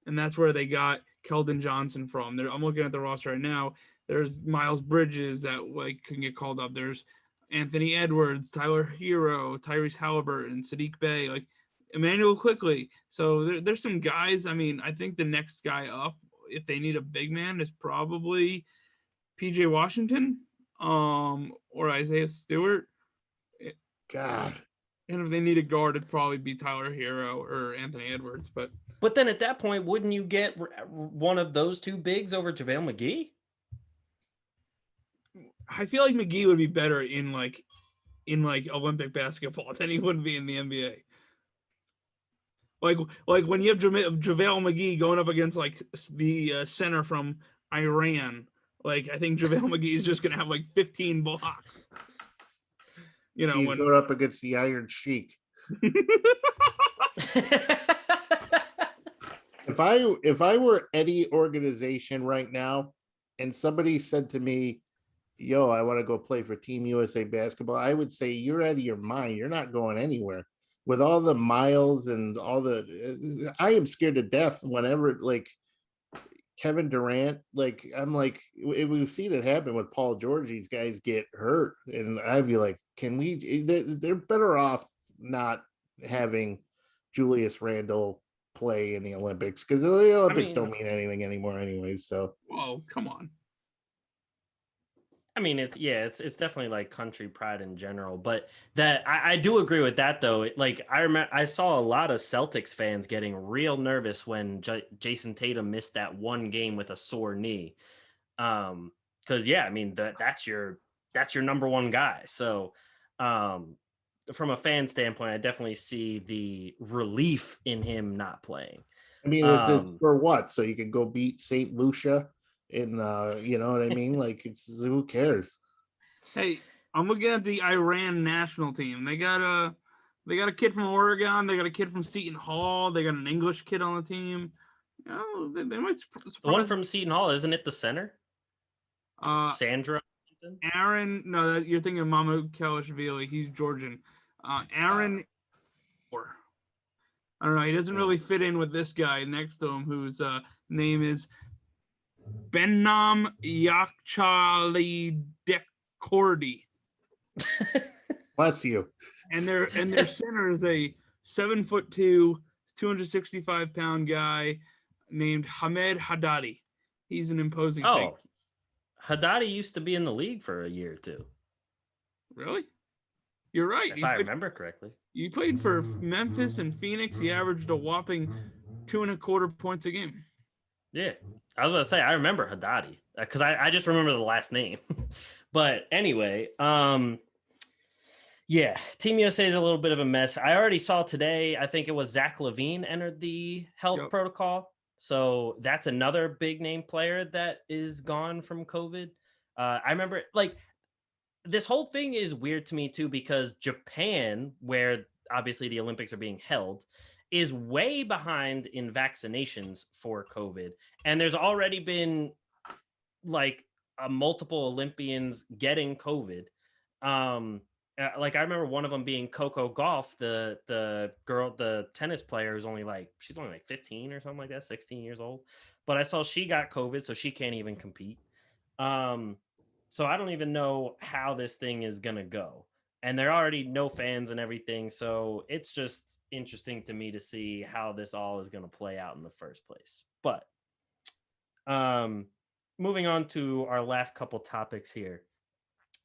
and that's where they got Keldon Johnson from. I'm looking at the roster right now. There's Miles Bridges that like can get called up. There's Anthony Edwards, Tyler Hero, Tyrese Halliburton, Sadiq Bey, like Emmanuel Quickly. So there's some guys. I mean, I think the next guy up, if they need a big man, is probably PJ Washington, or Isaiah Stewart. God. And if they need a guard, it'd probably be Tyler Hero or Anthony Edwards. But then at that point, wouldn't you get one of those two bigs over JaVale McGee? I feel like McGee would be better in Olympic basketball than he would be in the NBA. Like when you have JaVale McGee going up against like the center from Iran, like I think JaVale McGee is just gonna have like 15 blocks. You know, he's going up against the Iron Sheik. If I were any organization right now, and somebody said to me, "Yo, I want to go play for Team USA Basketball," I would say, "You're out of your mind. You're not going anywhere." With all the miles and all the, I am scared to death whenever like Kevin Durant, like I'm like, if we've seen it happen with Paul George, these guys get hurt, and I'd be like, can we? They're better off not having Julius Randle play in the Olympics, because the Olympics don't mean anything anymore, anyways. So, whoa, come on. I mean, it's definitely like country pride in general, but that I do agree with that though. Like I remember I saw a lot of Celtics fans getting real nervous when Jason Tatum missed that one game with a sore knee. Because I mean that's your number one guy. So from a fan standpoint, I definitely see the relief in him not playing. I mean, it's for what? So you can go beat St. Lucia. You know what I mean? Like, who cares? Hey, I'm looking at the Iran national team. They got a kid from Oregon. They got a kid from Seton Hall. They got an English kid on the team. You know, they might surprise. The one from Seton Hall, isn't it the center? Sandra. Aaron, no, you're thinking of Mahmoud Kelishvili. He's Georgian. Aaron, I don't know. He doesn't really fit in with this guy next to him, whose name is Benam Yakchali Dekordi. Bless you. And their center is a 7'2", 265-pound guy named Hamed Haddadi. He's an imposing figure. Haddadi used to be in the league for a year or two. Really? You're right. If I remember correctly. He played for Memphis and Phoenix. He averaged a whopping 2.25 points a game. Yeah. I was about to say, I remember Haddadi because I just remember the last name. But anyway, Yeah, Team USA is a little bit of a mess. I already saw today, I think it was Zach LaVine entered the health protocol. So that's another big name player that is gone from COVID. I remember like this whole thing is weird to me too, because Japan, where obviously the Olympics are being held, is way behind in vaccinations for COVID. And there's already been like multiple Olympians getting COVID. Like I remember one of them being Coco Golf, the girl, the tennis player who's only like she's only like 15 or something like that, 16 years old. But I saw she got COVID, so she can't even compete. So I don't even know how this thing is gonna go. And there are already no fans and everything, so it's just interesting to me to see how this all is gonna play out in the first place. But moving on to our last couple topics here.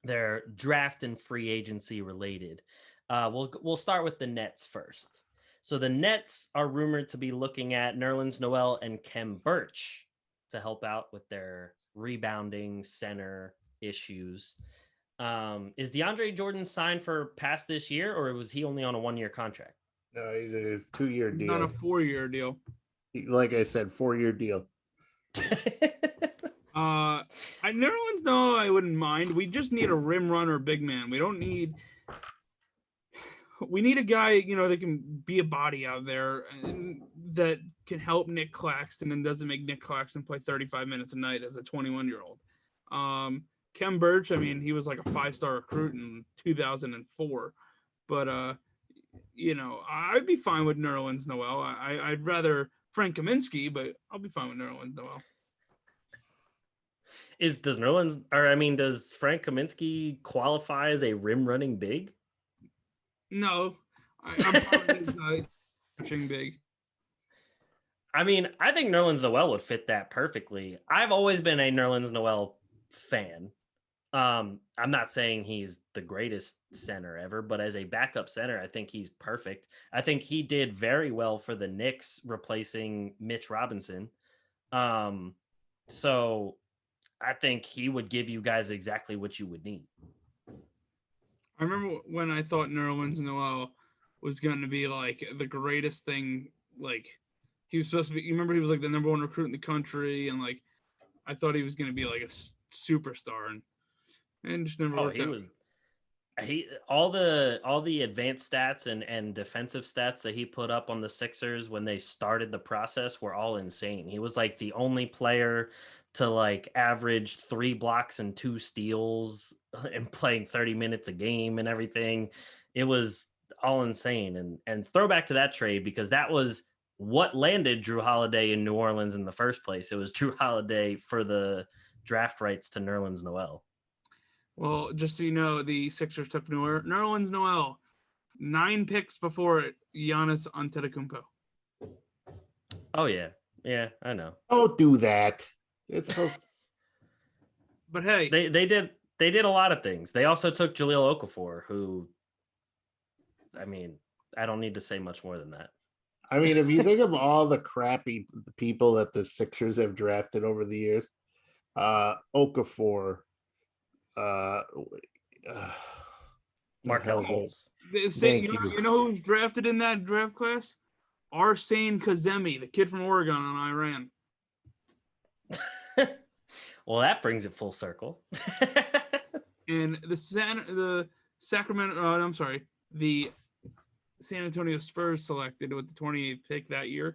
They're draft and free agency related. We'll start with the Nets first. So the Nets are rumored to be looking at Nerlens Noel and Khem Birch to help out with their rebounding center issues. Is DeAndre Jordan signed for past this year, or was he only on a 1-year contract? No, he's a 2-year deal. Not a 4-year deal. Like I said, 4-year deal. Nerlens, no, I wouldn't mind. We just need a rim runner, big man. We need a guy, that can be a body out there and that can help Nick Claxton and doesn't make Nick Claxton play 35 minutes a night as a 21-year-old. Khem Birch, I mean, he was like a 5-star recruit in 2004, but I'd be fine with Nerlens Noel. I'd rather Frank Kaminsky, but I'll be fine with Nerlens Noel. Does Frank Kaminsky qualify as a rim running big? No, I'm probably watching big. I mean, I think Nerlens Noel would fit that perfectly. I've always been a Nerlens Noel fan. I'm not saying he's the greatest center ever, but as a backup center, I think he's perfect. I think he did very well for the Knicks replacing Mitch Robinson. So I think he would give you guys exactly what you would need. I remember when I thought Nerlens Noel was going to be like the greatest thing. Like he was supposed to be, you remember he was like the number 1 recruit in the country. And like, I thought he was going to be like a superstar and just never worked out. All the advanced stats and defensive stats that he put up on the Sixers when they started the process were all insane. He was like the only player to like average 3 blocks and 2 steals and playing 30 minutes a game and everything. It was all insane. And throwback to that trade, because that was what landed Drew Holiday in New Orleans in the first place. It was Drew Holiday for the draft rights to Nerlens Noel. Well, just so you know, the Sixers took Nerlens Noel 9 picks before Giannis Antetokounmpo. Oh yeah, I know. Don't do that. It's so. But hey, they did a lot of things. They also took Jahlil Okafor, who, I mean, I don't need to say much more than that. I mean, if you think of all the crappy people that the Sixers have drafted over the years, Okafor, Markelle Fultz. You know who's drafted in that draft class? Arsene Kazemi, the kid from Oregon on Iran. Well, that brings it full circle. And the San Antonio Spurs selected with the 28th pick that year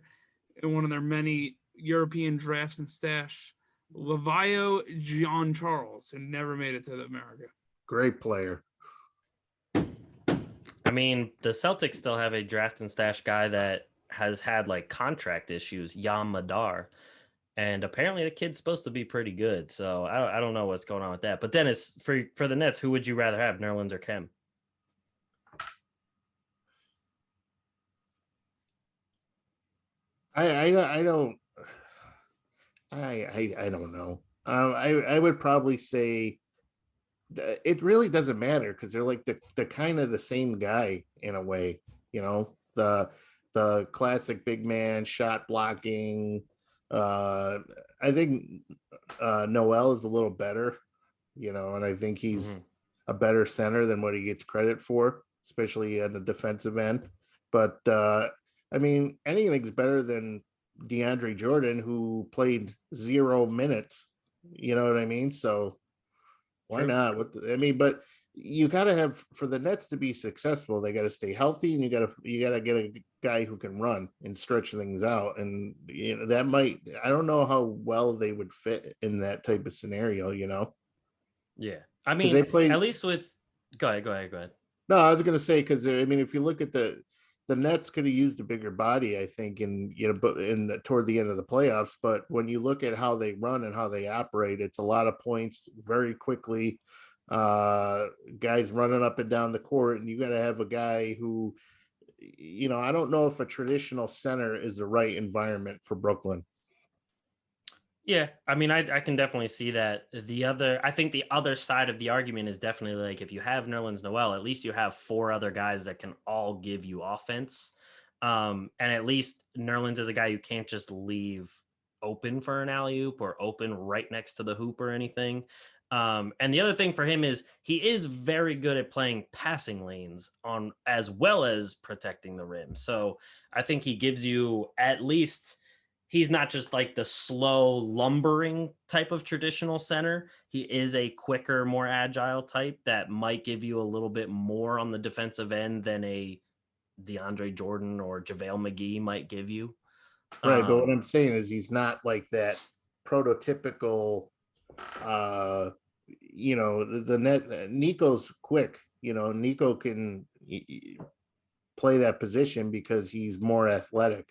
in one of their many European drafts and stash, Lavio Jean-Charles, who never made it to America. Great player. I mean, the Celtics still have a draft and stash guy that has had like contract issues, Yam Madar. And apparently the kid's supposed to be pretty good. So I don't know what's going on with that. But Dennis, for the Nets, who would you rather have, Nerlens or Khem? I don't know. I would probably say it really doesn't matter, because they're like the kind of the same guy in a way, the classic big man shot blocking. I think Noel is a little better, and I think he's a better center than what he gets credit for, especially at the defensive end. But I mean, anything's better than DeAndre Jordan, who played 0 minutes. You know what I mean? So why True. not? But you got to have, for the Nets to be successful, they got to stay healthy, and you got to get a guy who can run and stretch things out. And that might, I don't know how well they would fit in that type of scenario. Yeah, I Because they mean, play. at least with go ahead. No, I was going to say, because I mean, if you look at the Nets could have used a bigger body, I think, but toward the end of the playoffs. But when you look at how they run and how they operate, it's a lot of points very quickly. Guys running up and down the court, and you got to have a guy who, I don't know if a traditional center is the right environment for Brooklyn. Yeah, I mean, I can definitely see that. I think the other side of the argument is definitely like, if you have Nerlens Noel, at least you have 4 other guys that can all give you offense. And at least Nerlens is a guy you can't just leave open for an alley-oop or open right next to the hoop or anything. And the other thing for him is he is very good at playing passing lanes on as well as protecting the rim. So I think he gives you at least. He's not just like the slow lumbering type of traditional center. He is a quicker, more agile type that might give you a little bit more on the defensive end than a DeAndre Jordan or JaVale McGee might give you. Right. But what I'm saying is he's not like that prototypical, the net. Nico's quick, Nico can play that position because he's more athletic.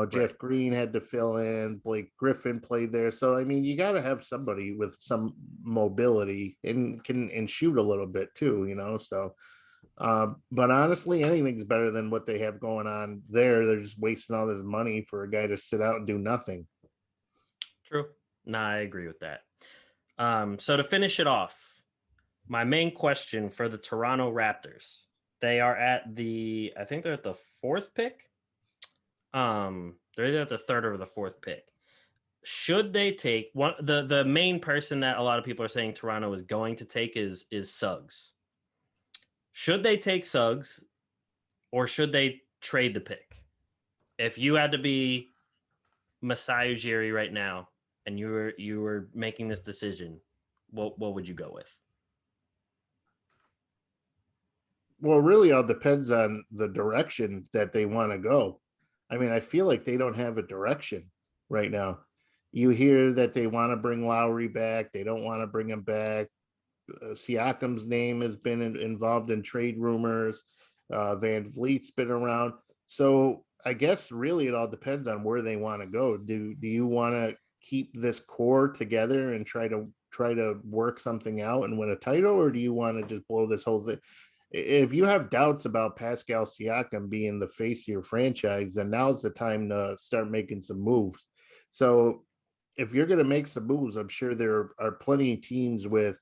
Jeff Green had to fill in, Blake Griffin played there. So, I mean, you got to have somebody with some mobility and can shoot a little bit too, so, but honestly, anything's better than what they have going on there. They're just wasting all this money for a guy to sit out and do nothing. True. No, I agree with that. So to finish it off, my main question for the Toronto Raptors, they are I think they're at the 4th pick. They're either at the 3rd or the 4th pick. Should they take one? The main person that a lot of people are saying Toronto is going to take is Suggs. Should they take Suggs, or should they trade the pick? If you had to be Masai Ujiri right now, and you were making this decision, what would you go with? Well, really, all depends on the direction that they want to go. I mean, I feel like they don't have a direction right now. You hear that they want to bring Lowry back. They don't want to bring him back. Siakam's name has been involved in trade rumors. Van Vliet's been around. So I guess really it all depends on where they want to go. Do you want to keep this core together and try to work something out and win a title, or do you want to just blow this whole thing? If you have doubts about Pascal Siakam being the face of your franchise, then now's the time to start making some moves. So if you're going to make some moves, I'm sure there are plenty of teams with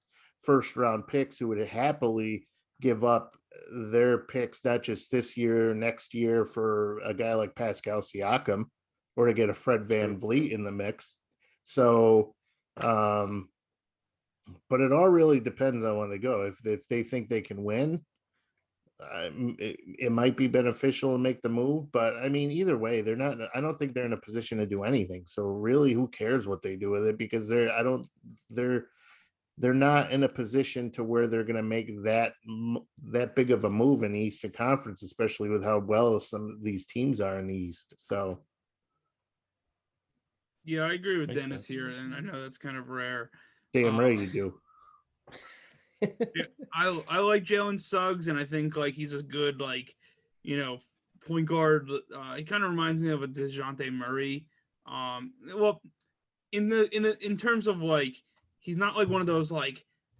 1st-round picks who would happily give up their picks, not just this year, next year, for a guy like Pascal Siakam, or to get a Fred VanVleet in the mix. So, but it all really depends on when they go. If they think they can win, it might be beneficial to make the move, but I mean, either way, I don't think they're in a position to do anything. So really, who cares what they do with it? Because they're not in a position to where they're going to make that big of a move in the Eastern Conference, especially with how well some of these teams are in the East. So. Yeah, I agree with Makes Dennis sense. here, and I know that's kind of rare. Damn right you do. Yeah, I like Jalen Suggs, and I think he's a good point guard. He kind of reminds me of a DeJounte Murray. Well, in terms of he's not like one of those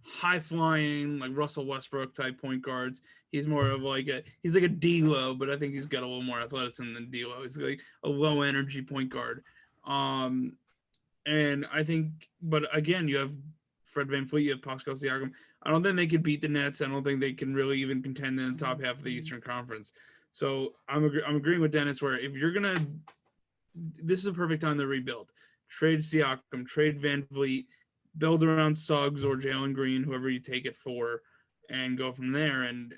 high flying Russell Westbrook type point guards. He's more of he's like a D'Lo, but I think he's got a little more athleticism than D'Lo. He's like a low energy point guard. And I think, but again, you have Fred VanVleet, you have Pascal Siakam. I don't think they could beat the Nets. I don't think they can really even contend in the top half of the Eastern Conference. So I'm agreeing with Dennis where if you're going to – this is a perfect time to rebuild. Trade Siakam, trade VanVleet, build around Suggs or Jalen Green, whoever you take it for, and go from there. And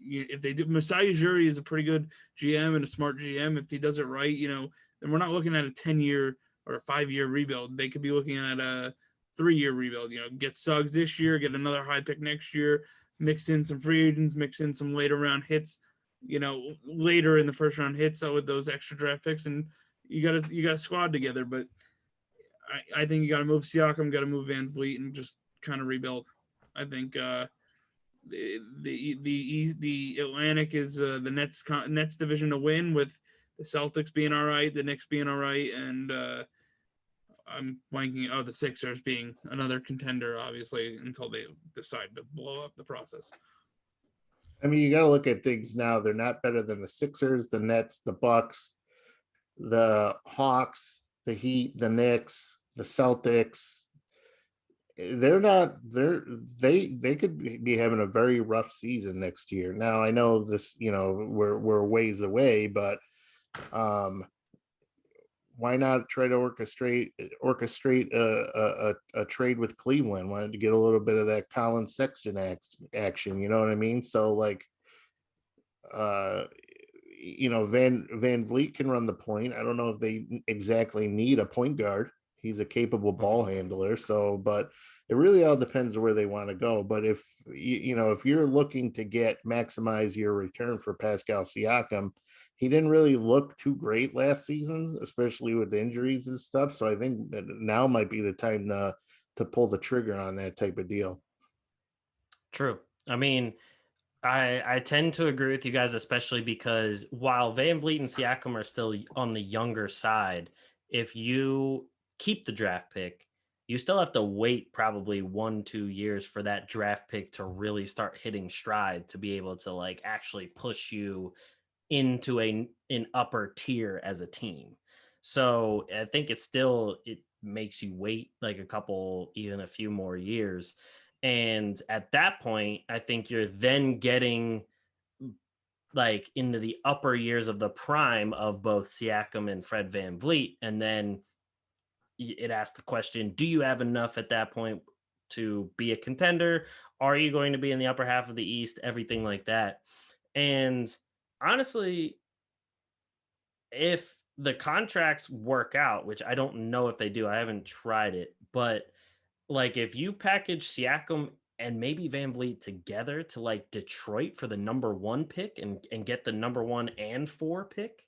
if they do, Masai Ujiri is a pretty good GM and a smart GM. If he does it right, then we're not looking at a 10-year or a 5-year rebuild. They could be looking at a 3-year rebuild. Get Suggs this year, get another high pick next year, mix in some free agents, mix in some later round hits, later in the first round hits with those extra draft picks, and you got a squad together. But I think you got to move Siakam, got to move Van Vliet, and just kind of rebuild. I think the Atlantic is the Nets division to win, with the Celtics being all right, the Knicks being all right, and I'm blanking. The Sixers being another contender, obviously, until they decide to blow up the process. I mean, you got to look at things now. They're not better than the Sixers, the Nets, the Bucks, the Hawks, the Heat, the Knicks, the Celtics. They could be having a very rough season next year. Now, I know this, we're ways away, but why not try to orchestrate a trade with Cleveland? Wanted to get a little bit of that Colin Sexton action, you know what I mean? So like, Van Vliet can run the point. I don't know if they exactly need a point guard. He's a capable ball handler. So, but it really all depends where they want to go. But if you're looking to maximize your return for Pascal Siakam, he didn't really look too great last season, especially with injuries and stuff. So I think that now might be the time to pull the trigger on that type of deal. True. I mean, I tend to agree with you guys, especially because while Van Vliet and Siakam are still on the younger side, if you keep the draft pick, you still have to wait probably 1-2 years for that draft pick to really start hitting stride to be able to like actually push you into an upper tier as a team. So I think it makes you wait like even a few more years. And at that point, I think you're then getting like into the upper years of the prime of both Siakam and Fred VanVleet. And then it asks the question, do you have enough at that point to be a contender? Are you going to be in the upper half of the East? Everything like that. And honestly, if the contracts work out, which I don't know if they do, I haven't tried it, but like if you package Siakam and maybe Van Vliet together to like Detroit for the number 1 pick and get the number 1 and 4 pick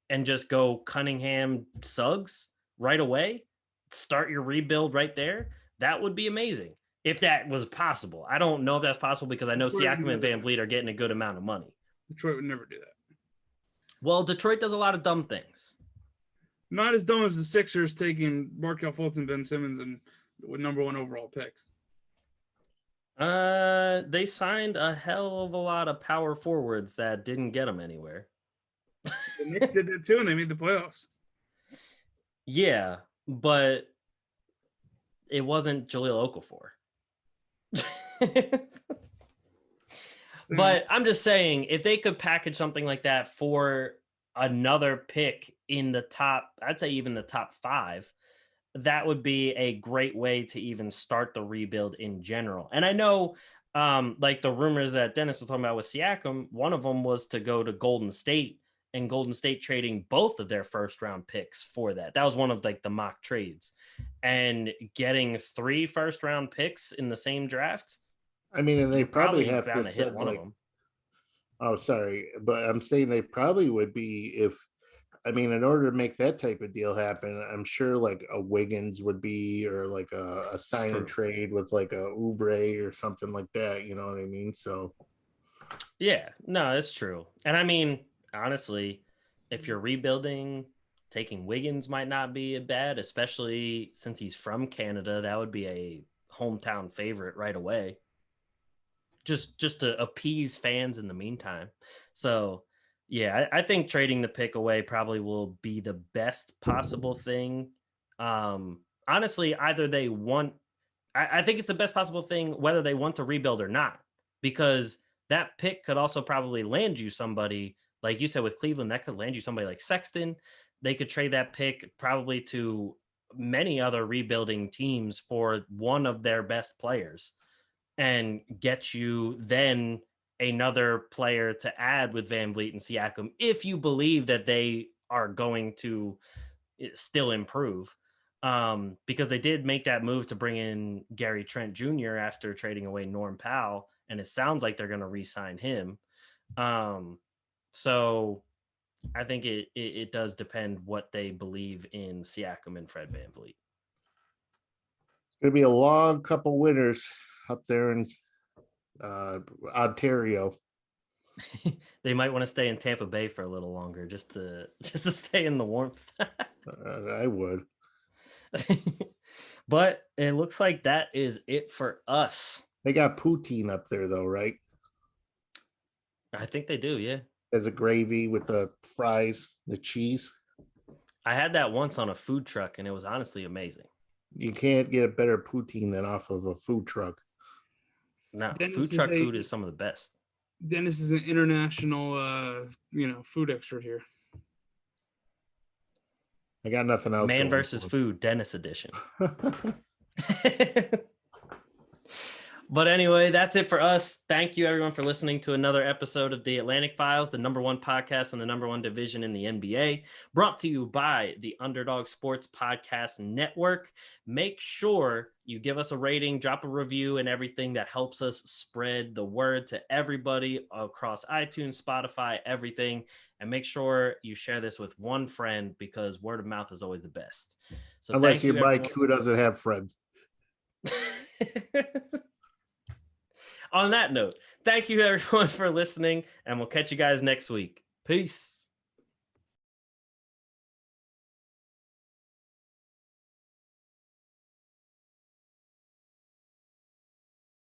and just go Cunningham Suggs right away, start your rebuild right there, that would be amazing. If that was possible. I don't know if that's possible because I know Siakam and Van Vliet are getting a good amount of money. Detroit would never do that. Well, Detroit does a lot of dumb things. Not as dumb as the Sixers taking Markelle Fultz and Ben Simmons and with number 1 overall picks. They signed a hell of a lot of power forwards that didn't get them anywhere. The Knicks did that too, and they made the playoffs. Yeah, but it wasn't Jahlil Okafor. But I'm just saying, if they could package something like that for another pick in the top, I'd say even the top 5, that would be a great way to even start the rebuild in general. And I know like the rumors that Dennis was talking about with Siakam, one of them was to go to Golden State and Golden State trading both of their first round picks for that. That was one of like the mock trades, and getting 3 first round picks in the same draft. I mean, and they probably have to hit one of them. Oh, sorry, but I'm saying they probably would be in order to make that type of deal happen, I'm sure like a Wiggins would be, or like a sign and trade with like a Oubre or something like that. You know what I mean? So, yeah, no, it's true. And I mean, honestly, if you're rebuilding, taking Wiggins might not be bad, especially since he's from Canada. That would be a hometown favorite right away. Just to appease fans in the meantime. So, yeah, I think trading the pick away probably will be the best possible thing. Honestly, either they want, I think it's the best possible thing whether they want to rebuild or not, because that pick could also probably land you somebody, like you said with Cleveland, that could land you somebody like Sexton. They could trade that pick probably to many other rebuilding teams for one of their best players. and get you then another player to add with Van Vliet and Siakam if you believe that they are going to still improve. Because they did make that move to bring in Gary Trent Jr. after trading away Norm Powell, and it sounds like they're going to re-sign him. So I think it does depend what they believe in Siakam and Fred Van Vliet. It's going to be a long couple winters up there in Ontario. They might want to stay in Tampa Bay for a little longer just to stay in the warmth. I would. But it looks like that is it for us. They got poutine up there though, right? I think they do, yeah. As a gravy with the fries, the cheese. I had that once on a food truck and it was honestly amazing. You can't get a better poutine than off of a food truck. No, food truck food is some of the best. Dennis is an international, food expert here. I got nothing else. Man versus food, Dennis edition. But anyway, that's it for us. Thank you, everyone, for listening to another episode of the Atlantic Files, the #1 podcast and the #1 division in the NBA, brought to you by the Underdog Sports Podcast Network. Make sure you give us a rating, drop a review, and everything that helps us spread the word to everybody across iTunes, Spotify, everything. And make sure you share this with one friend because word of mouth is always the best. So unless you're Mike, who doesn't have friends. On that note, thank you everyone for listening, and we'll catch you guys next week. Peace.